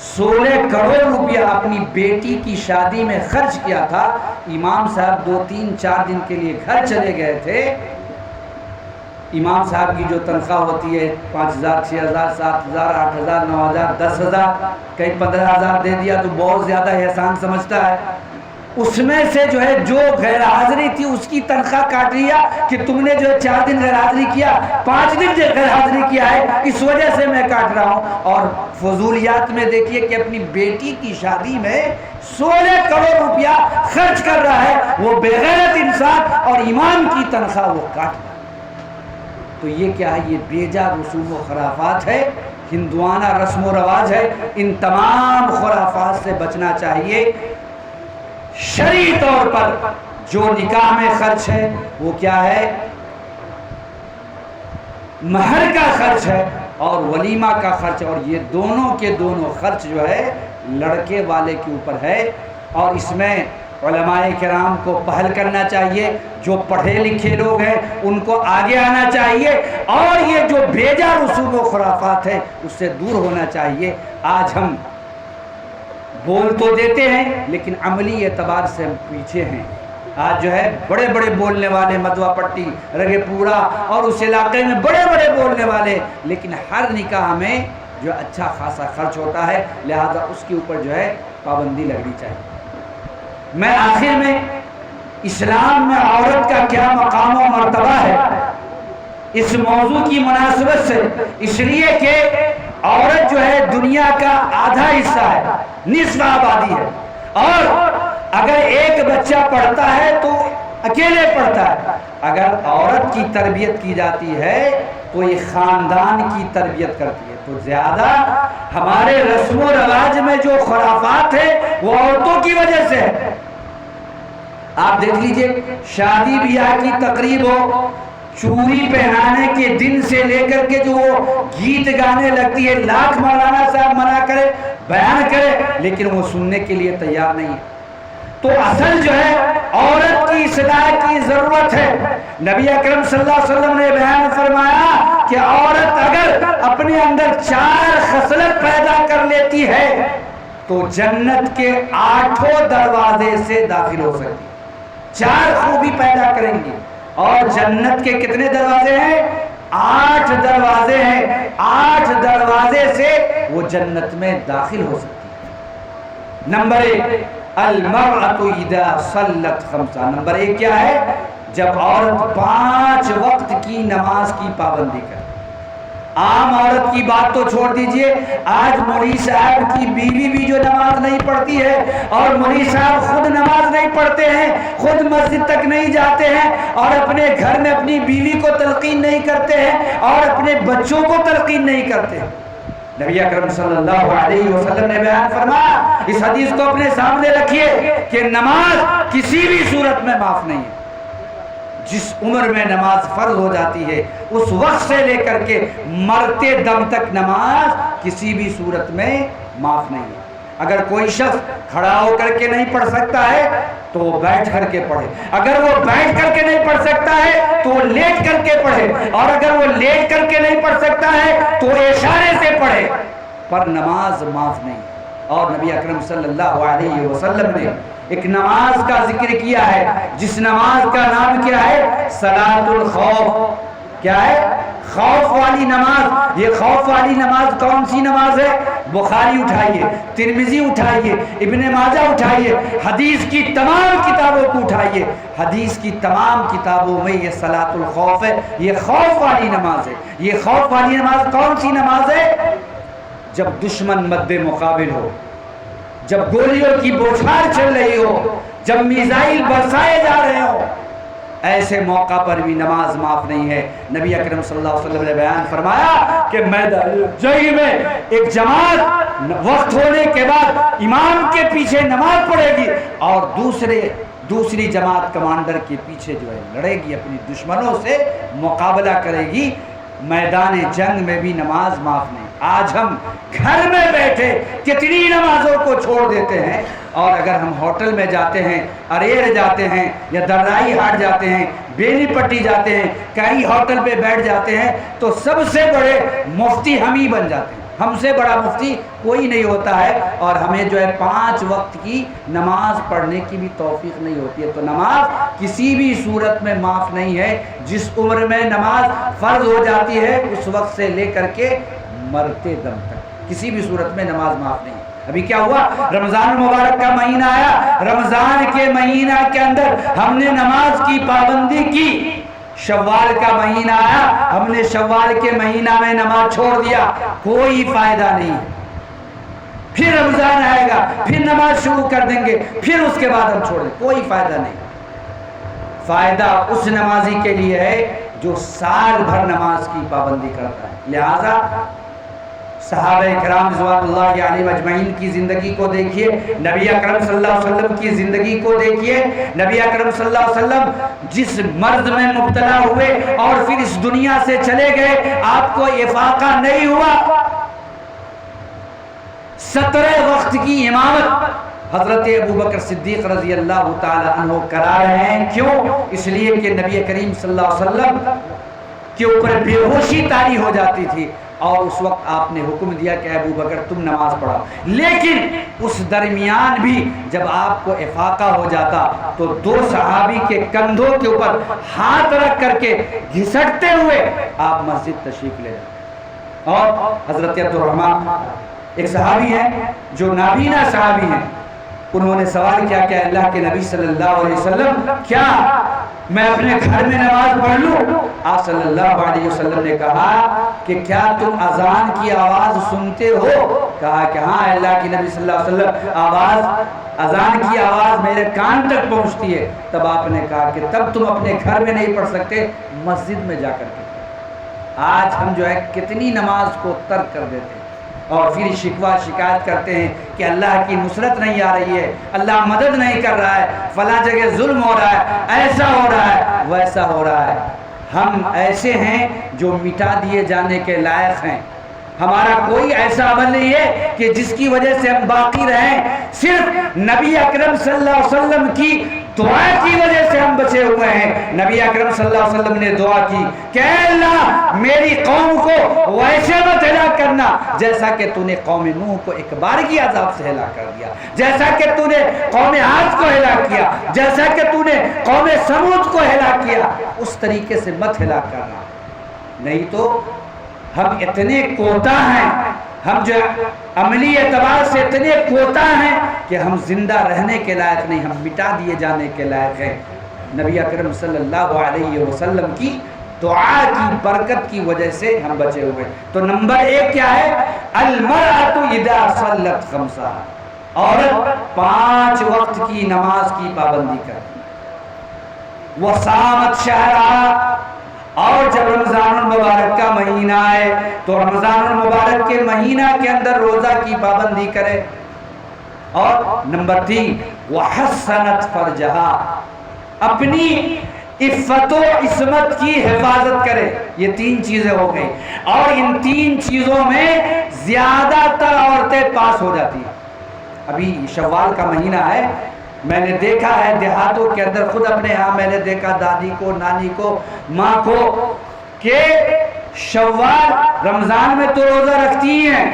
16 کروڑ روپیہ اپنی بیٹی کی شادی میں خرچ کیا تھا، امام صاحب 2-3-4 دن کے لیے گھر چلے گئے تھے۔ امام صاحب کی جو تنخواہ ہوتی ہے 5,000 6,000 7,000 8,000 9,000 10,000، کہیں 15,000 دے دیا تو بہت زیادہ احسان سمجھتا ہے۔ اس میں سے جو ہے جو غیر حاضری تھی اس کی تنخواہ کاٹ لیا کہ تم نے جو 4 دن غیر حاضری کیا، 5 دن غیر حاضری کیا ہے، اس وجہ سے میں کاٹ رہا ہوں۔ اور فضولیات میں دیکھیے کہ اپنی بیٹی کی شادی میں 16 کروڑ روپیہ خرچ کر رہا ہے وہ بے غیرت انسان، اور امام کی تنخواہ وہ کاٹ رہا ہے۔ تو یہ کیا ہے؟ یہ بیجا رسوم و خرافات ہے، ہندوانہ رسم و رواج ہے۔ ان تمام خرافات سے بچنا چاہیے۔ شرعی طور پر جو نکاح میں خرچ ہے وہ کیا ہے؟ مہر کا خرچ ہے اور ولیمہ کا خرچ، اور یہ دونوں کے دونوں خرچ جو ہے لڑکے والے کے اوپر ہے، اور اس میں علماء کرام کو پہل کرنا چاہیے۔ جو پڑھے لکھے لوگ ہیں ان کو آگے آنا چاہیے، اور یہ جو بھیجا رسوم و خرافات ہے اس سے دور ہونا چاہیے۔ آج ہم بول تو دیتے ہیں لیکن عملی اعتبار سے ہم پیچھے ہیں۔ آج جو ہے بڑے بڑے بولنے والے، مدوا پٹی، رگے پورا اور اس علاقے میں بڑے بڑے بولنے والے، لیکن ہر نکاح میں جو اچھا خاصا خرچ ہوتا ہے، لہذا اس کے اوپر جو ہے پابندی لگنی چاہیے۔ میں آخر میں اسلام میں عورت کا کیا مقام و مرتبہ ہے، اس موضوع کی مناسبت سے، اس لیے کہ عورت جو ہے دنیا کا آدھا حصہ ہے، نصف آبادی ہے، اور اگر ایک بچہ پڑھتا ہے تو اکیلے پڑھتا ہے، اگر عورت کی تربیت کی جاتی ہے تو یہ خاندان کی تربیت کرتی ہے۔ تو زیادہ ہمارے رسم و رواج میں جو خرافات ہے وہ عورتوں کی وجہ سے ہے۔ آپ دیکھ لیجئے، شادی بیاہ کی تقریب ہو، چوڑی پہنانے کے دن سے لے کر کے جو وہ گیت گانے لگتی ہے، لاکھ مولانا صاحب منع کرے، بیان کرے، لیکن وہ سننے کے لیے تیار نہیں ہے۔ تو اصل جو ہے عورت کی اصلاح کی ضرورت ہے۔ نبی اکرم صلی اللہ علیہ وسلم نے بیان فرمایا کہ عورت اگر اپنے اندر 4 خصلت پیدا کر لیتی ہے تو جنت کے 8 دروازے سے داخل ہو سکتی ہے۔ 4 خوبی پیدا کریں گی، اور جنت کے کتنے دروازے ہیں؟ 8 دروازے ہیں۔ 8 دروازے سے وہ جنت میں داخل ہو سکتی ہے۔ نمبر 1، المرأۃ اذا صلت 5۔ نمبر 1 کیا ہے؟ جب عورت 5 وقت کی نماز کی پابندی کرے۔ عام عورت کی بات تو چھوڑ دیجئے، آج مولوی صاحب کی بیوی بھی جو نماز نہیں پڑھتی ہے، اور مولوی صاحب خود نماز نہیں پڑھتے ہیں، خود مسجد تک نہیں جاتے ہیں، اور اپنے گھر میں اپنی بیوی کو تلقین نہیں کرتے ہیں، اور اپنے بچوں کو تلقین نہیں کرتے ہیں۔ نبی اکرم صلی اللہ علیہ وسلم نے بیان فرمایا، اس حدیث کو اپنے سامنے رکھیے کہ نماز کسی بھی صورت میں معاف نہیں ہے۔ جس عمر میں نماز فرض ہو جاتی ہے اس وقت سے لے کر کے مرتے دم تک نماز کسی بھی صورت میں معاف نہیں ہے۔ اگر کوئی شخص کھڑا ہو کر کے نہیں پڑھ سکتا ہے تو وہ بیٹھ کر کے پڑھے، اگر وہ بیٹھ کر کے نہیں پڑھ سکتا ہے تو وہ لیٹ کر کے پڑھے، اور اگر وہ لیٹ کر کے نہیں پڑھ سکتا ہے تو وہ اشارے سے پڑھے، پر نماز معاف نہیں۔ اور نبی اکرم صلی اللہ علیہ وسلم نے ایک نماز کا ذکر کیا ہے، جس نماز کا نام کیا ہے؟ صلاۃ الخوف۔ کیا ہے؟ خوف والی نماز۔ یہ خوف والی نماز کون سی نماز ہے؟ بخاری اٹھائیے، ترمذی اٹھائیے، ابن ماجہ اٹھائیے، حدیث کی تمام کتابوں کو اٹھائیے، حدیث کی تمام کتابوں میں یہ صلاۃ الخوف ہے، یہ خوف والی نماز ہے۔ یہ خوف والی نماز کون سی نماز ہے؟ جب دشمن مد مقابل ہو، جب گولیوں کی بوچھار چل رہی ہو، جب میزائل برسائے جا رہے ہو، ایسے موقع پر بھی نماز معاف نہیں ہے۔ نبی اکرم صلی اللہ علیہ وسلم نے بیان فرمایا کہ میدان جنگ میں ایک جماعت وقت ہونے کے بعد امام کے پیچھے نماز پڑھے گی، اور دوسری جماعت کمانڈر کے پیچھے جو ہے لڑے گی، اپنی دشمنوں سے مقابلہ کرے گی۔ میدان جنگ میں بھی نماز معاف نہیں۔ آج ہم گھر میں بیٹھے کتنی نمازوں کو چھوڑ دیتے ہیں، اور اگر ہم ہوٹل میں جاتے ہیں، اریڑ جاتے ہیں، یا درائی ہاٹ جاتے ہیں، بیلی پٹی جاتے ہیں، کہیں ہوٹل پہ بیٹھ جاتے ہیں تو سب سے بڑے مفتی ہم ہی بن جاتے ہیں۔ ہم سے بڑا مفتی کوئی نہیں ہوتا ہے، اور ہمیں جو ہے 5 وقت کی نماز پڑھنے کی بھی توفیق نہیں ہوتی ہے۔ تو نماز کسی بھی صورت میں معاف نہیں ہے۔ جس عمر میں نماز فرض ہو جاتی ہے اس وقت سے لے کر کے مرتے دم تک کسی بھی صورت میں نماز معاف نہیں۔ ابھی کیا ہوا؟ رمضان المبارک کا مہینہ آیا، رمضان کے مہینہ کے اندر ہم نے نماز کی پابندی کی۔ شوال کا مہینہ آیا، ہم نے شوال کے مہینہ میں نماز چھوڑ دیا، کوئی فائدہ نہیں۔ پھر رمضان آئے گا، پھر نماز شروع کر دیں گے، پھر اس کے بعد ہم چھوڑ دیں، کوئی فائدہ نہیں۔ فائدہ اس نمازی کے لیے ہے جو سال بھر نماز کی پابندی کرتا ہے۔ لہذا صحابہ کرام رضوان اللہ علیہم اجمعین کی زندگی کو دیکھیے، نبی اکرم صلی اللہ علیہ وسلم کی زندگی کو دیکھیے۔ نبی اکرم صلی اللہ علیہ وسلم جس مرض میں مبتلا ہوئے اور پھر اس دنیا سے چلے گئے، آپ کو افاقہ نہیں ہوا۔ 17 وقت کی امامت حضرت ابوبکر صدیق رضی اللہ تعالی عنہ کرا رہے ہیں۔ کیوں؟ اس لیے کہ نبی کریم صلی اللہ علیہ وسلم کے اوپر بے ہوشی طاری ہو جاتی تھی، اور اس وقت آپ نے حکم دیا کہ ابو بکر تم نماز پڑھو۔ لیکن اس درمیان بھی جب آپ کو افاقہ ہو جاتا تو 2 صحابی کے کندھوں کے اوپر ہاتھ رکھ کر کے گھسٹتے ہوئے آپ مسجد تشریف لے جاتے۔ اور حضرت عبد الرحمن ایک صحابی ہیں جو نابینا صحابی ہیں، انہوں نے سوال کیا کہ اللہ کے نبی صلی اللہ علیہ وسلم کیا میں اپنے گھر میں نماز پڑھ لوں؟ آپ صلی اللہ علیہ وسلم نے کہا کہ کیا تم اذان کی آواز سنتے ہو؟ کہا کہ ہاں اللہ کے نبی صلی اللہ علیہ وسلم اذان کی آواز میرے کان تک پہنچتی ہے۔ تب آپ نے کہا کہ تب تم اپنے گھر میں نہیں پڑھ سکتے، مسجد میں جا کر کے۔ آج ہم جو ہے کتنی نماز کو ترک کر دیتے ہیں اور پھر شکوہ شکایت کرتے ہیں کہ اللہ کی نصرت نہیں آ رہی ہے، اللہ مدد نہیں کر رہا ہے، فلاں جگہ ظلم ہو رہا ہے، ایسا ہو رہا ہے، ویسا ہو رہا ہے۔ ہم ایسے ہیں جو مٹا دیے جانے کے لائق ہیں۔ ہمارا کوئی ایسا عمل نہیں ہے کہ جس کی وجہ سے ہم باقی رہیں، صرف نبی اکرم صلی اللہ علیہ وسلم کی دعا کی وجہ سے ہم بچے ہوئے ہیں۔ نبی اکرم صلی اللہ علیہ وسلم نے دعا کی کہ اے اللہ میری قوم کو ویسے مت ہلاک کرنا جیسا کہ تو نے قوم نوح کو ایک بار کی عذاب سے ہلاک کر دیا، جیسا کہ تو نے قوم عاد کو ہلاک کیا، جیسا کہ تو نے قوم سمود کو ہلاک کیا، اس طریقے سے مت ہلاک کرنا، نہیں تو ہم اتنے کوتاہ ہیں، ہم جو عملی اعتبار سے اتنے کوتاہ ہیں کہ ہم زندہ رہنے کے لائق نہیں، ہم مٹا دیے جانے کے لائق ہیں۔ نبی اکرم صلی اللہ علیہ وسلم کی دعا کی برکت کی وجہ سے ہم بچے ہوئے۔ تو نمبر 1 کیا ہے؟ المرأۃ اذا صلت خمسہ، عورت 5 وقت کی نماز کی پابندی کرے، وصامت شہرہا، اور جب رمضان المبارک کا مہینہ آئے تو رمضان المبارک کے مہینہ کے اندر روزہ کی پابندی کرے، اور نمبر 3 وحسنت فرجہا، اپنی عفت و عصمت کی حفاظت کرے۔ یہ 3 چیزیں ہو گئی، اور ان 3 چیزوں میں زیادہ تر عورتیں پاس ہو جاتی ہیں۔ ابھی شوال کا مہینہ ہے، میں نے دیکھا ہے دیہاتوں کے اندر، خود اپنے ہاں میں نے دیکھا دادی کو، نانی کو، ماں کو، کہ شوال رمضان میں تو روزہ رکھتی ہیں،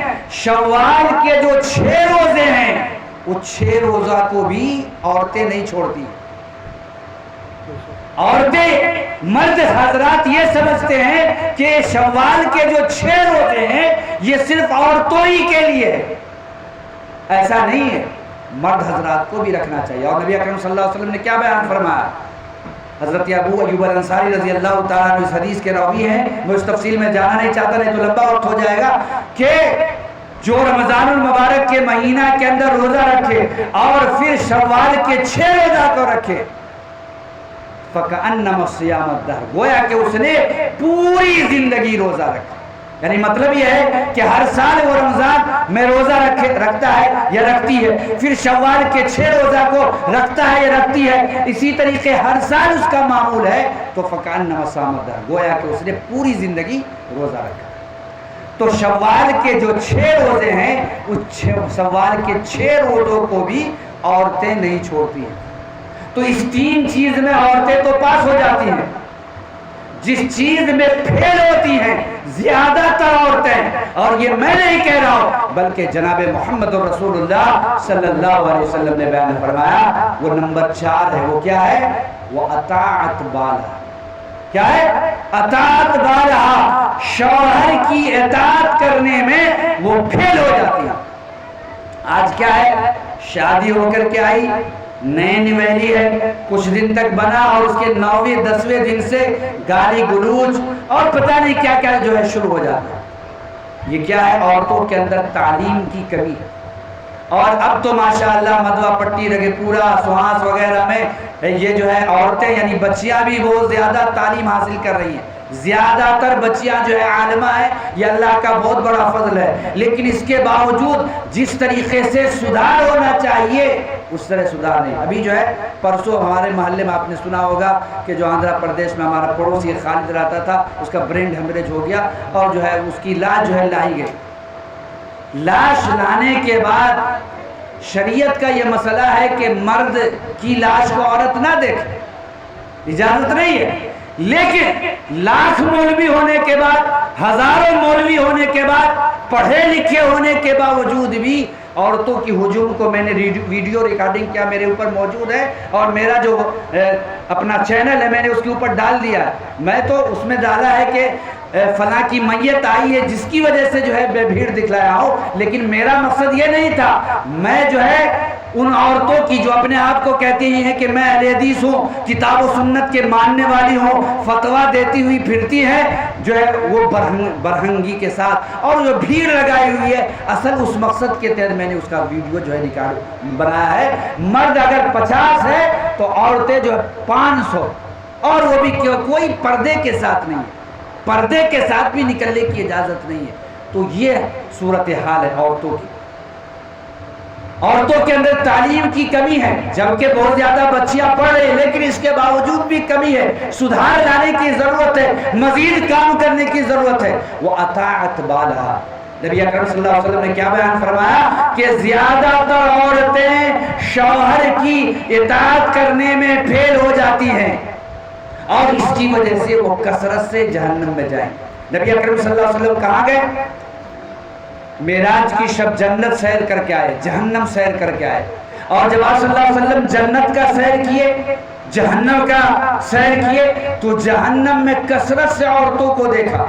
شوال کے جو 6 روزے ہیں وہ 6 روزہ کو بھی عورتیں نہیں چھوڑتی۔ عورتیں، مرد حضرات یہ سمجھتے ہیں کہ شوال کے جو 6 روزے ہیں یہ صرف عورتوں ہی کے لیے ہے، ایسا نہیں ہے، مرد حضرات کو بھی رکھنا چاہیے۔ اور نبی اکرم صلی اللہ علیہ وسلم نے کیا بیان فرمایا؟ حضرت ابو ایوب الانصاری رضی اللہ تعالیٰ عنہ اس حدیث کے راوی ہیں، میں اس تفصیل میں جانا نہیں چاہتا، نہیں تو لمبا وقت ہو جائے گا، کہ جو رمضان المبارک کے مہینہ کے اندر روزہ رکھے اور پھر شوال کے 6 روزہ کو رکھے، فَكَأَنَّمَا صِيَامَ الدَّهْرِ، گویا کہ اس نے پوری زندگی روزہ رکھا۔ یعنی مطلب یہ ہے کہ ہر سال وہ رمضان میں روزہ رکھتا ہے یا رکھتی ہے، پھر شوال کے 6 روزہ کو رکھتا ہے یا رکھتی ہے، اسی طریقے ہر سال اس کا معمول ہے، تو فَكَأَنَّمَا صَامَ الدَّهْرِ، گویا کہ اس نے پوری زندگی روزہ رکھا۔ تو شوال کے جو 6 روزے ہیں اس شوال کے 6 روزوں کو بھی عورتیں نہیں چھوڑتی ہیں۔ تو اس 3 چیز میں عورتیں تو پاس ہو جاتی ہیں، جس چیز میں پھیل ہوتی ہیں زیادہ تر عورتیں، اور یہ میں نہیں کہہ رہا ہوں بلکہ جناب محمد رسول اللہ صلی اللہ علیہ وسلم نے بیان فرمایا، وہ نمبر 4 ہے، وہ کیا ہے؟ وہ اطاعت بالہا، کیا ہے؟ اطاعت بالہا، شوہر کی اطاعت کرنے میں وہ پھیل ہو جاتی ہے۔ آج کیا ہے؟ شادی ہو کر کے آئی، نئے نویلی ہے، کچھ دن تک بنا اور اس کے 9ویں 10ویں دن سے گالی گلوچ اور پتہ نہیں کیا کیا جو ہے شروع ہو جاتا ہے۔ یہ کیا ہے؟ عورتوں کے اندر تعلیم کی کمی ہے، اور اب تو ماشاءاللہ مدوا پٹی رگے پورا سہاس وغیرہ میں یہ جو ہے عورتیں یعنی بچیاں بھی بہت زیادہ تعلیم حاصل کر رہی ہیں، زیادہ تر بچیاں جو ہے عالمہ ہیں، یہ اللہ کا بہت بڑا فضل ہے، لیکن اس کے باوجود جس طریقے سے سدھار ہونا چاہیے اس طرح سدھار نہیں۔ ابھی جو ہے پرسوں ہمارے محلے میں آپ نے سنا ہوگا کہ جو آندھرا پردیش میں ہمارا پڑوسی خالد رہتا تھا، اس کا برین ہیمریج ہو گیا اور جو ہے اس کی لاش جو ہے لائی گئی۔ لاش لانے کے بعد شریعت کا یہ مسئلہ ہے کہ مرد کی لاش کو عورت نہ دیکھے، اجازت نہیں ہے، لیکن لاکھ مولوی ہونے کے بعد، ہزاروں مولوی ہونے کے بعد، پڑھے لکھے ہونے کے باوجود بھی عورتوں کی ہجوم کو میں نے ویڈیو ریکارڈنگ کیا، میرے اوپر موجود ہے، اور میرا جو اپنا چینل ہے میں نے اس کے اوپر ڈال دیا ہے۔ میں تو اس میں ڈالا ہے کہ فلاں کی میت آئی ہے جس کی وجہ سے جو ہے بے بھیڑ دکھلایا ہوں، لیکن میرا مقصد یہ نہیں تھا، میں جو ہے ان عورتوں کی جو اپنے آپ کو کہتی ہیں کہ میں اہل حدیث ہوں، کتاب و سنت کے ماننے والی ہوں، فتویٰ دیتی ہوئی پھرتی ہے جو ہے وہ برہنگی کے ساتھ، اور جو بھیڑ لگائی ہوئی ہے اصل اس مقصد کے تحت میں نے اس کا ویڈیو جو ہے بنایا ہے۔ مرد اگر 50 ہے تو عورتیں جو ہے 500، اور وہ بھی کوئی پردے کے ساتھ نہیں ہے، پردے کے ساتھ بھی نکلنے کی اجازت نہیں ہے۔ تو یہ صورتحال ہے عورتوں کی۔ عورتوں کے اندر تعلیم کی کمی ہے، جبکہ بہت زیادہ بچیاں پڑھ رہی ہیں، لیکن اس کے باوجود بھی کمی ہے، سدھار لانے کی ضرورت ہے، مزید کام کرنے کی ضرورت ہے۔ وہ اطاعت بالہا، نبی اکرم صلی اللہ علیہ وسلم نے کیا بیان فرمایا کہ زیادہ تر عورتیں شوہر کی اطاعت کرنے میں فیل ہو جاتی ہیں، اور اس کی وجہ سے وہ کثرت سے جہنم میں جائیں۔ نبی اکرم صلی اللہ علیہ وسلم کہاں گئے؟ معراج کی شب جنت سیر کر کے آئے، جہنم سیر کر کے آئے، اور جب آپ صلی اللہ علیہ وسلم جنت کا سیر کیے، جہنم کا سیر کیے، تو جہنم میں کثرت سے عورتوں کو دیکھا۔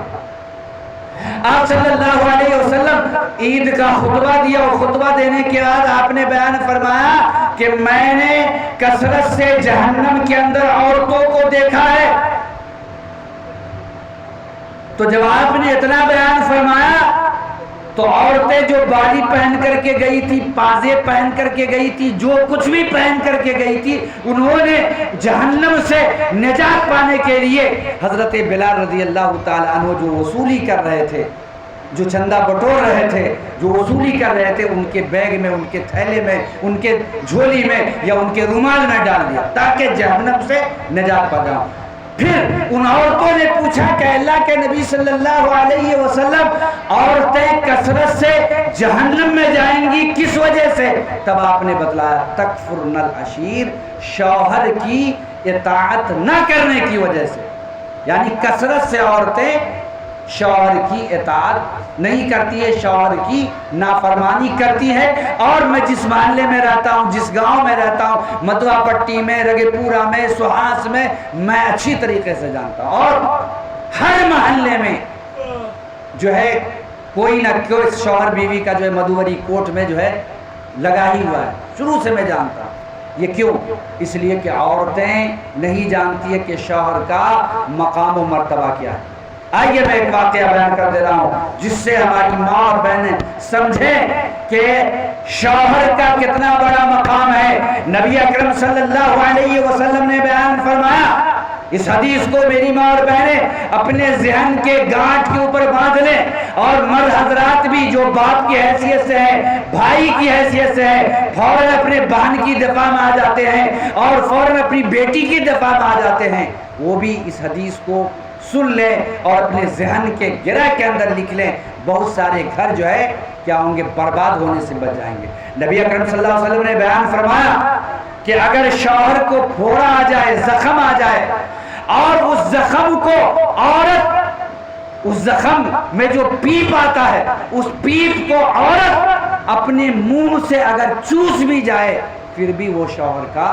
آپ صلی اللہ علیہ وسلم عید کا خطبہ دیا، اور خطبہ دینے کے بعد آپ نے بیان فرمایا کہ میں نے کثرت سے جہنم کے اندر عورتوں کو دیکھا ہے۔ تو جب آپ نے اتنا بیان فرمایا تو عورتیں جو بالی پہن کر کے گئی تھی، پازے پہن کر کے گئی تھی، جو کچھ بھی پہن کر کے گئی تھی، انہوں نے جہنم سے نجات پانے کے لیے حضرت بلال رضی اللہ تعالیٰ عنہ جو وصولی کر رہے تھے، جو چندہ بٹور رہے تھے، جو وصولی کر رہے تھے، ان کے بیگ میں، ان کے تھیلے میں، ان کے جھولی میں یا ان کے رومال میں ڈال دیا تاکہ جہنم سے نجات پا جاؤں۔ پھر ان عورتوں نے پوچھا کہ اللہ کے نبی صلی اللہ علیہ وسلم، عورتیں کثرت سے جہنم میں جائیں گی کس وجہ سے؟ تب آپ نے بتلایا تکفرن العشیر، شوہر کی اطاعت نہ کرنے کی وجہ سے، یعنی کثرت سے عورتیں شوہر کی اطاعت نہیں کرتی ہے، شوہر کی نافرمانی کرتی ہے۔ اور میں جس محلے میں رہتا ہوں، جس گاؤں میں رہتا ہوں، مدوا پٹی میں، رگے پورا میں، سہاس میں اچھی طریقے سے جانتا ہوں، اور ہر محلے میں جو ہے کوئی نہ کوئی شوہر بیوی کا جو ہے مدوری کوٹ میں جو ہے لگا ہی ہوا ہے، شروع سے میں جانتا ہوں۔ یہ کیوں؟ اس لیے کہ عورتیں نہیں جانتی ہے کہ شوہر کا مقام و مرتبہ کیا ہے۔ آئیے میں ایک واقعہ بیان کر دے رہا ہوں جس سے ہماری ماں اور بہنیں سمجھیں کہ شوہر کا کتنا بڑا مقام ہے۔ نبی اکرم صلی اللہ علیہ وسلم نے بیان فرمایا، اس حدیث کو میری ماں اور بہنیں اپنے ذہن کے گانٹھ کے اوپر باندھ لیں، اور مرد حضرات بھی جو باپ کی حیثیت سے ہے، بھائی کی حیثیت سے ہے، فوراً اپنے بہن کی دفاع میں آ جاتے ہیں اور فوراً اپنی بیٹی کی دفاع میں آ جاتے ہیں، وہ بھی اس حدیث کو سن لیں اور اپنے ذہن کے گرہ کے اندر لکھ لیں۔ بہت سارے گھر جو ہے کیا ہوں گے؟ برباد ہونے سے بچ جائیں گے۔ نبی اکرم صلی اللہ علیہ وسلم نے بیان فرمایا کہ اگر شوہر کو پھوڑا آ جائے، زخم آ جائے، اور اس زخم کو عورت، اس زخم میں جو پیپ آتا ہے، اس پیپ کو عورت اپنے منہ سے اگر چوس بھی جائے، پھر بھی وہ شوہر کا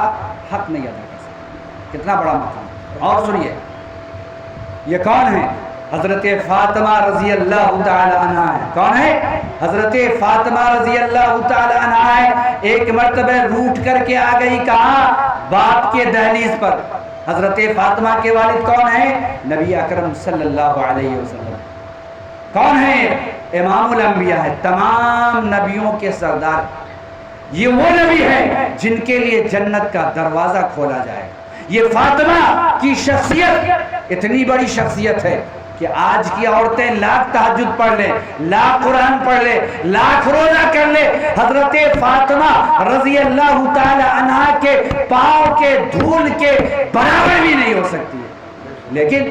حق نہیں ادا کر سکتا۔ کتنا بڑا مقام۔ اور سنیے، یہ کون ہے؟ حضرت فاطمہ رضی اللہ تعالی عنہ ہے۔ کون ہے؟ حضرت فاطمہ رضی اللہ تعالی عنہ ہے۔ ایک مرتبہ روٹ کر کے آ گئی، کہاں؟ باپ کے دہلیز پر۔ حضرت فاطمہ کے والد کون ہیں؟ نبی اکرم صلی اللہ علیہ وسلم۔ کون ہے؟ امام الانبیاء ہے، تمام نبیوں کے سردار۔ یہ وہ نبی ہے جن کے لیے جنت کا دروازہ کھولا جائے۔ یہ فاطمہ کی شخصیت اتنی بڑی شخصیت ہے کہ آج کی عورتیں لاکھ تہجد پڑھ لیں، لاکھ قرآن پڑھ لیں، لاکھ روزہ کر لیں، حضرت فاطمہ رضی اللہ تعالی عنہ کے پاؤں کے دھول کے برابر بھی نہیں ہو سکتی ہے۔ لیکن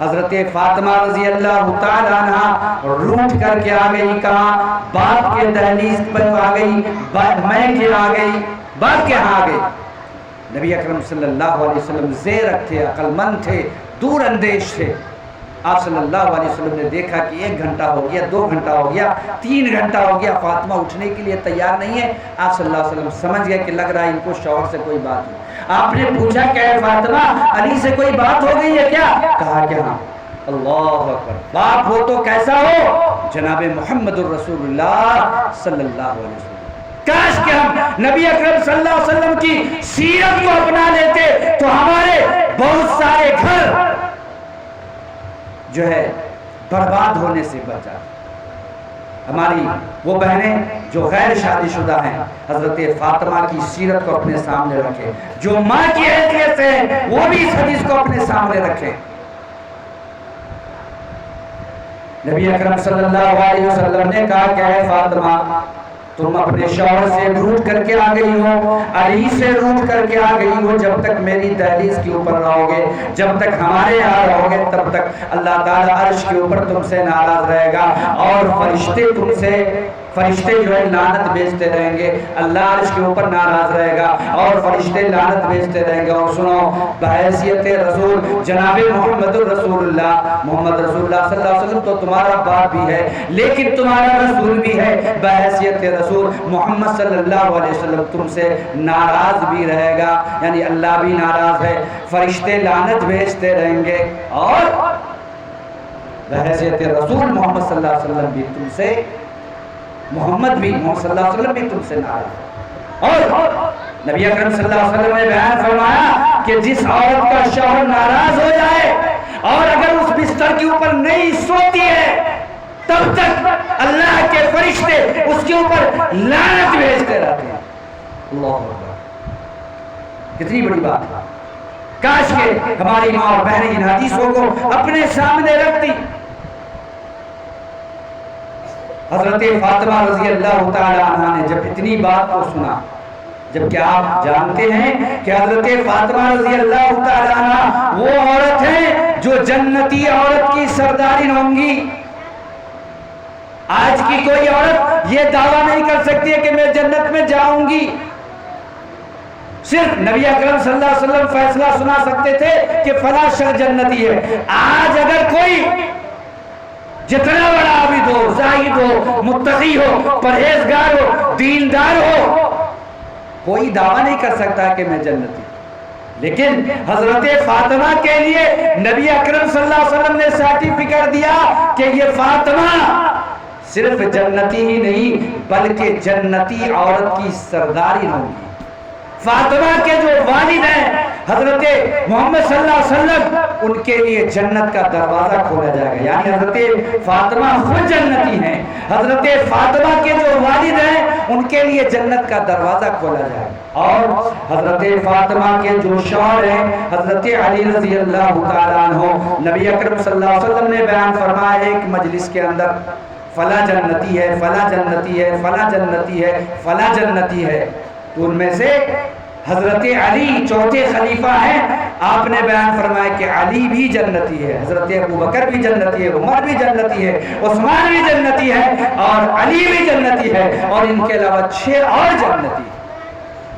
حضرت فاطمہ رضی اللہ تعالی عنہ روٹ کر کے آ گئی، کہاں؟ باپ کے دہلیز پر آ گئی، میں کے آ گئی، باپ کے ہاں آ گئی۔ نبی اکرم صلی اللہ علیہ وسلم زیرک تھے، عقل مند تھے، دور اندیش تھے۔ آپ صلی اللہ علیہ وسلم نے دیکھا کہ 1 گھنٹہ ہو گیا، 2 گھنٹہ ہو گیا، 3 گھنٹہ ہو گیا، فاطمہ اٹھنے کے لیے تیار نہیں ہے۔ آپ صلی اللہ علیہ وسلم سمجھ گئے کہ لگ رہا ہے ان کو شوہر سے کوئی بات ہے۔ آپ نے پوچھا کہ اے فاطمہ، علی سے کوئی بات ہو گئی ہے کیا؟ کہا کہ ہاں۔ اللہ اکبر، باپ ہو تو کیسا ہو؟ جناب محمد الرسول اللہ صلی اللہ علیہ وسلم۔ کاش کہ ہم نبی اکرم صلی اللہ علیہ وسلم کی سیرت کو اپنا لیتے تو ہمارے بہت سارے گھر جو ہے برباد ہونے سے بچا. ہماری وہ بہنیں جو غیر شادی شدہ ہیں حضرت فاطمہ کی سیرت کو اپنے سامنے رکھیں, جو ماں کی حیثیت سے ہیں وہ بھی اس حدیث کو اپنے سامنے رکھیں. نبی اکرم صلی اللہ علیہ وسلم نے کہا کہ اے فاطمہ تم اپنے شوہر سے روٹ کر کے آ گئی ہو, علی سے روٹ کر کے آ گئی ہو. جب تک میری دہلیز کے اوپر رہو گے, جب تک ہمارے یہاں رہو گے, تب تک اللہ تعالیٰ عرش کے اوپر تم سے ناراض رہے گا اور فرشتے جو ہے لعنت بھیجتے رہیں گے. اللہ عرش کے اوپر ناراض رہے گا اور فرشتے لعنت بھیجتے رہیں گے. اور سنو, بحیثیت رسول جناب محمد رسول اللہ, محمد رسول اللہ صلی اللہ علیہ وسلم تو تمہارا باپ بھی ہے لیکن تمہارا رسول بھی ہے. بحیثیت رسول محمد صلی اللہ علیہ وسلم تم سے ناراض بھی رہے گا, یعنی اللہ بھی ناراض ہے, فرشتے لعنت بھیجتے رہیں گے اور بحیثیت رسول محمد صلی اللہ علیہ وسلم بھی تم سے, محمد صلی اللہ علیہ وسلم بھی تم سے ناراض. اور نبی اکرم صلی اللہ علیہ وسلم نے بیان فرمایا کہ جس عورت کا شوہر ناراض ہو جائے اور اگر اس بستر کے اوپر نہیں سوتی ہے تب تک اللہ کے فرشتے اس کے اوپر لعنت بھیجتے رہتے ہیں. اللہ اکبر, کتنی بڑی بات ہے. کاش کہ ہماری ماں اور بہنیں ان حدیثوں کو اپنے سامنے رکھتی. حضرت فاطمہ رضی اللہ تعالی عنہ نے جب اتنی بات کو سنا, جبکہ آپ جانتے ہیں کہ حضرت فاطمہ رضی اللہ تعالی عنہ وہ عورت ہیں جو جنتی عورت کی سرداری ہوں گی. آج کی کوئی عورت یہ دعویٰ نہیں کر سکتی ہے کہ میں جنت میں جاؤں گی. صرف نبی اکرم صلی اللہ علیہ وسلم فیصلہ سنا سکتے تھے کہ فلاں شخص جنتی ہے. آج اگر کوئی جتنا بڑا عابد ہو, زاہد ہو, متقی ہو, پرہیزگار ہو, دیندار ہو, کوئی دعویٰ نہیں کر سکتا کہ میں جنتی. لیکن حضرت فاطمہ کے لیے نبی اکرم صلی اللہ علیہ وسلم نے سرٹیفکیٹ دیا کہ یہ فاطمہ صرف جنتی ہی نہیں بلکہ جنتی عورت کی سرداری ہوگی. فاطمہ کے جو والد ہیں حضرت محمد صلی اللہ علیہ وسلم, ان کے لیے جنت کا دروازہ کھولا جائے گا. یعنی حضرت فاطمہ خود جنتی ہیں, حضرت فاطمہ کے جو والد ہیں ان کے لیے جنت کا دروازہ کھولا جائے گا. اور حضرت فاطمہ کے جو شوہر ہیں حضرت علی رضی اللہ تعالیٰ عنہ, نبی اکرم صلی اللہ علیہ وسلم نے بیان فرمایا ایک مجلس کے اندر فلاں جنتی ہے, فلاں جنتی ہے, فلاں جنتی ہے, فلاں جنتی ہے. تو ان میں سے حضرت علی چوتھے خلیفہ ہیں. آپ نے بیان فرمایا کہ علی بھی جنتی ہے, حضرت ابو بکر بھی جنتی ہے, عمر بھی جنتی ہے, عثمان بھی جنتی ہے اور علی بھی جنتی ہے, اور ان کے علاوہ 6 اور جنتی.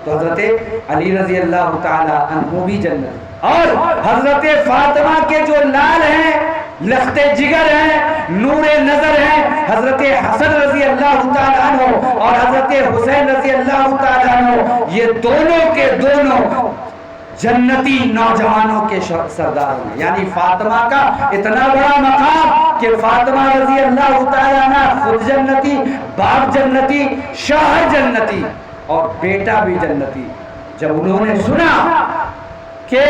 تو حضرت علی رضی اللہ تعالی عنہ بھی جنتی. اور حضرت فاطمہ کے جو لال ہیں, لخت جگر ہیں, نور نظر ہیں, حضرت حسن رضی اللہ تعالیٰ عنہ اور حضرت حسین رضی اللہ تعالیٰ عنہ, یہ دونوں کے دونوں جنتی نوجوانوں کے سردار ہیں. یعنی فاطمہ کا اتنا بڑا مقام کہ فاطمہ رضی اللہ تعالیٰ عنہ خود جنتی, باپ جنتی, شوہر جنتی اور بیٹا بھی جنتی. جب انہوں نے سنا کہ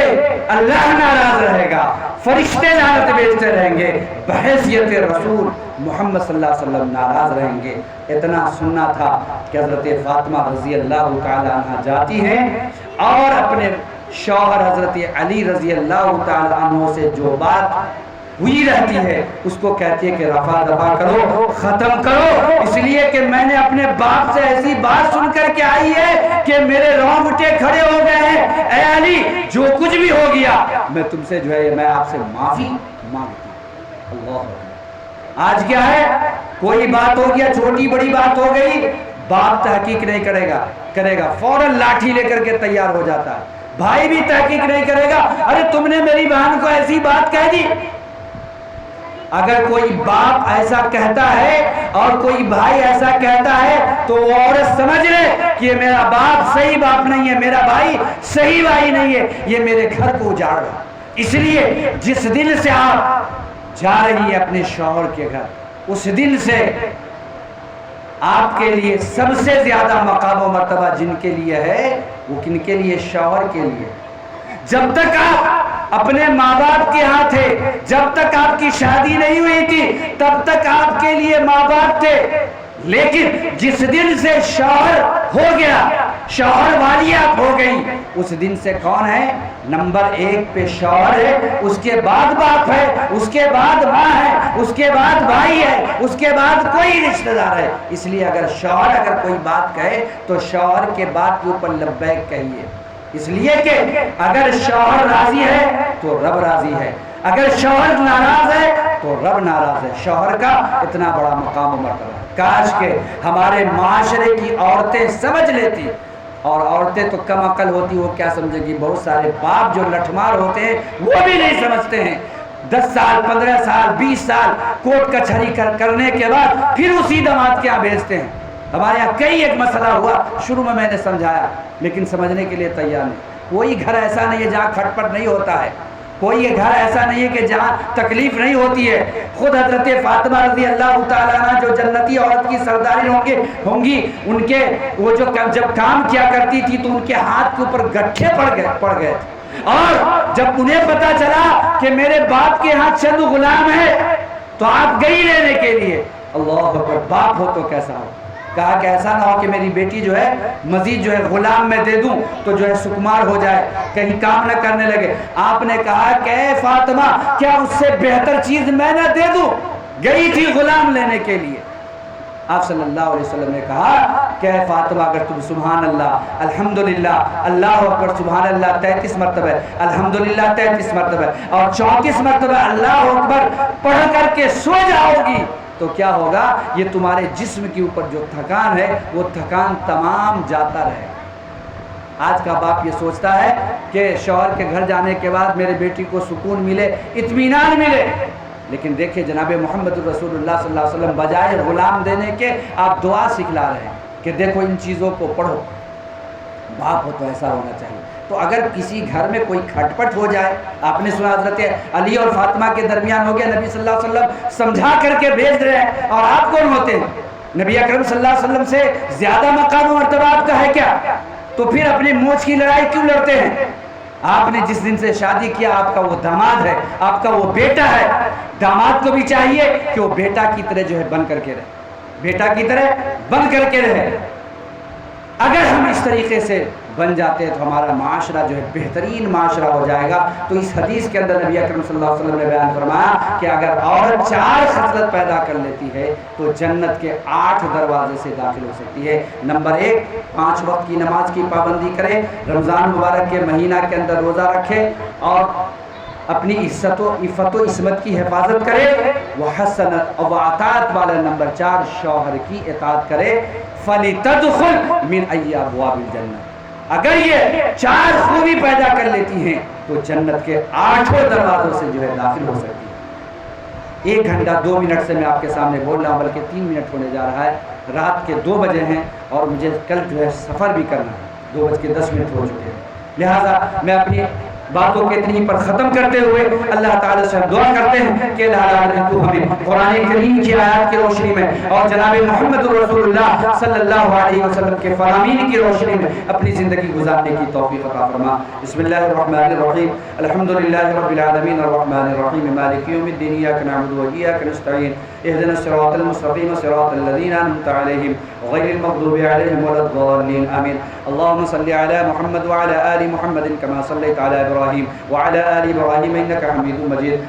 اللہ ناراض رہے گا, فرشتے لعنت بھیجتے رہیں گے, بحیثیت رسول محمد صلی اللہ علیہ وسلم ناراض رہیں گے, اتنا سننا تھا کہ حضرت فاطمہ رضی اللہ تعالی عنہ جاتی ہیں اور اپنے شوہر حضرت علی رضی اللہ تعالی عنہ سے جو بات ہوئی رہتی ہے اس کو کہتی ہے کہ رفع دفع کرو, ختم کرو, اس لیے کہ میں نے اپنے باپ سے ایسی بات سن کر کے آئی ہے کہ میرے رونگٹے کھڑے ہو گئے ہیں. اے علی, جو کچھ بھی ہو گیا میں تم سے جو ہے میں آپ سے معافی مانگتی ہوں. اللہ, آج کیا ہے, کوئی بات ہو گیا, چھوٹی بڑی بات ہو گئی, باپ تحقیق نہیں کرے گا فوراً لاٹھی لے کر کے تیار ہو جاتا ہے. بھائی بھی تحقیق نہیں کرے گا, ارے تم نے میری بہن کو ایسی بات کہہ دی. اگر کوئی باپ ایسا کہتا ہے اور کوئی بھائی ایسا کہتا ہے تو وہ عورت سمجھ لے کہ یہ میرا باپ صحیح باپ نہیں ہے, میرا بھائی صحیح بھائی نہیں ہے, یہ میرے گھر کو اجاڑ رہا. اس لیے جس دن سے آپ جا رہی ہے اپنے شوہر کے گھر, اس دن سے آپ کے لیے سب سے زیادہ مقام و مرتبہ جن کے لیے ہے وہ کن کے لیے؟ شوہر کے لیے۔ جب تک آپ اپنے ماں باپ کے ہاں تھے، جب تک آپ کی شادی نہیں ہوئی تھی، تب تک آپ کے لیے ماں باپ تھے، لیکن جس دن سے شوہر ہو گیا، شوہر والی آپ ہو گئی، اس دن سے کون ہے؟ نمبر 1 پہ شوہر ہے، اس کے بعد باپ ہے، اس کے بعد ماں ہے، اس کے بعد بھائی ہے، اس کے بعد کوئی رشتہ دار ہے۔ اس لیے اگر شوہر اگر کوئی بات کہے تو شوہر کے بات کے اوپر لبیک کہیے، اس لیے کہ اگر شوہر راضی ہے تو رب راضی ہے، اگر شوہر ناراض ہے تو رب ناراض ہے۔ شوہر کا اتنا بڑا مقام و مرتبہ، کاش کہ ہمارے معاشرے کی عورتیں سمجھ لیتی، اور عورتیں تو کم عقل ہوتی، وہ کیا سمجھے گی؟ بہت سارے باپ جو لٹھمار ہوتے ہیں وہ بھی نہیں سمجھتے ہیں، 10 سال 15 سال 20 سال کوٹ کچہری کرنے کے بعد پھر اسی داماد کے یہاں بھیجتے ہیں۔ ہمارے یہاں کئی ایک مسئلہ ہوا، شروع میں نے سمجھایا لیکن سمجھنے کے لیے تیار نہیں۔ کوئی گھر ایسا نہیں ہے جہاں کھٹ پٹ نہیں ہوتا ہے، کوئی گھر ایسا نہیں ہے کہ جہاں تکلیف نہیں ہوتی ہے۔ خود حضرت فاطمہ رضی اللہ تعالیٰ عنہ جو جنتی عورت کی سرداری ہوں گی، ان کے وہ جو جب کام کیا کرتی تھی تو ان کے ہاتھ کے اوپر گٹھے پڑ گئے، اور جب انہیں پتا چلا کہ میرے باپ کے ہاتھ چند غلام ہے تو آپ گئی لینے کے لیے۔ اللہ اکبر، باپ ہو تو کیسا ہو؟ کہا کہ ایسا نہ ہو کہ میری بیٹی جو ہے مزید جو ہے غلام میں دے دوں تو جو ہے سکمار ہو جائے، کہیں کام نہ کرنے لگے۔ آپ نے کہا کہ اے فاطمہ، کیا اس سے بہتر چیز میں نہ دے دوں؟ گئی تھی غلام لینے کے لیے۔ آپ صلی اللہ علیہ وسلم نے کہا کہ اے فاطمہ، اگر تم سبحان اللہ الحمدللہ اللہ اکبر سبحان اللہ 33 مرتبہ، الحمدللہ 33 مرتبہ اور 34 مرتبہ اللہ اکبر پڑھ کر کے سو جاؤ گی تو کیا ہوگا؟ یہ تمہارے جسم کے اوپر جو تھکان ہے وہ تھکان تمام جاتا رہے۔ آج کا باپ یہ سوچتا ہے کہ شوہر کے گھر جانے کے بعد میرے بیٹی کو سکون ملے، اطمینان ملے، لیکن دیکھیں جناب محمد رسول اللہ صلی اللہ علیہ وسلم بجائے غلام دینے کے آپ دعا سکھلا رہے ہیں کہ دیکھو ان چیزوں کو پڑھو۔ باپ ہو تو ایسا ہونا چاہیے۔ تو اگر کسی گھر میں کوئی کھٹ پٹ ہو جائے، آپ نے سنا حضرت علی اور فاطمہ کے درمیان ہو گیا، نبی صلی اللہ علیہ وسلم سمجھا کر کے بھیج رہے ہیں، اور آپ کون ہوتے ہیں؟ نبی اکرم صلی اللہ علیہ وسلم سے زیادہ مقام و مرتبہ آپ کا ہے کیا؟ تو پھر اپنی موچ کی لڑائی کیوں لڑتے ہیں؟ آپ نے جس دن سے شادی کیا آپ کا وہ داماد ہے، آپ کا وہ بیٹا ہے۔ داماد کو بھی چاہیے کہ وہ بیٹا کی طرح جو ہے بن کر کے رہے، بیٹا کی طرح بن کر کے رہے۔ اگر ہم اس طریقے سے بن جاتے ہیں تو ہمارا معاشرہ جو ہے بہترین معاشرہ ہو جائے گا۔ تو اس حدیث کے اندر نبی اکرم صلی اللہ علیہ وسلم نے بیان فرمایا کہ اگر عورت 4 خصلت پیدا کر لیتی ہے تو جنت کے 8 دروازے سے داخل ہو سکتی ہے۔ نمبر 1، 5 وقت کی نماز کی پابندی کرے، رمضان مبارک کے مہینہ کے اندر روزہ رکھے اور اپنی عزت و عفت و عصمت کی حفاظت کرے، وہ حسن و اطاعت والا۔ نمبر 4، شوہر کی اطاعت کرے، فَلِتَدْخُلْ مِنْ أَيِّ أَبْوَابِ الْجَنَّةِ۔ اگر یہ 4 خوبی پیدا کر لیتی ہیں تو جنت کے 8 دروازوں سے جو ہے داخل ہو سکتی ہے۔ 1 گھنٹہ 2 منٹ سے میں آپ کے سامنے بول رہا ہوں، بلکہ 3 منٹ ہونے جا رہا ہے۔ رات کے 2 بجے ہیں اور مجھے کل جو ہے سفر بھی کرنا ہے، 2:10 ہو چکے ہیں، لہٰذا میں اپنی باتوں کے اتنی پر ختم کرتے ہوئے اللہ تعالیٰ سے دعا کرتے ہیں کہ اللہ تو ہمیں قرآن کریم کی آیات کی روشنی میں اور جناب محمد رسول اللہ صلی اللہ علیہ وسلم کے فرامین کی روشنی میں اپنی زندگی گزارنے کی توفیق عطا فرما۔ بسم اللہ الرحمن الرحیم، الحمدللہ رب العالمین الرحمن الرحیم مالک یوم الدین، ایاک نعبد و ایاک نستعین، اهدنا الصراط المستقیم صراط الذین انعمت علیہم غیر المغضوب علیہم ولا الضالین آمین۔ اللهم صل علی محمد وعلى آل محمد كما صليت على إبراهيم وعلى آل إبراهيم إنك حميد مجيد۔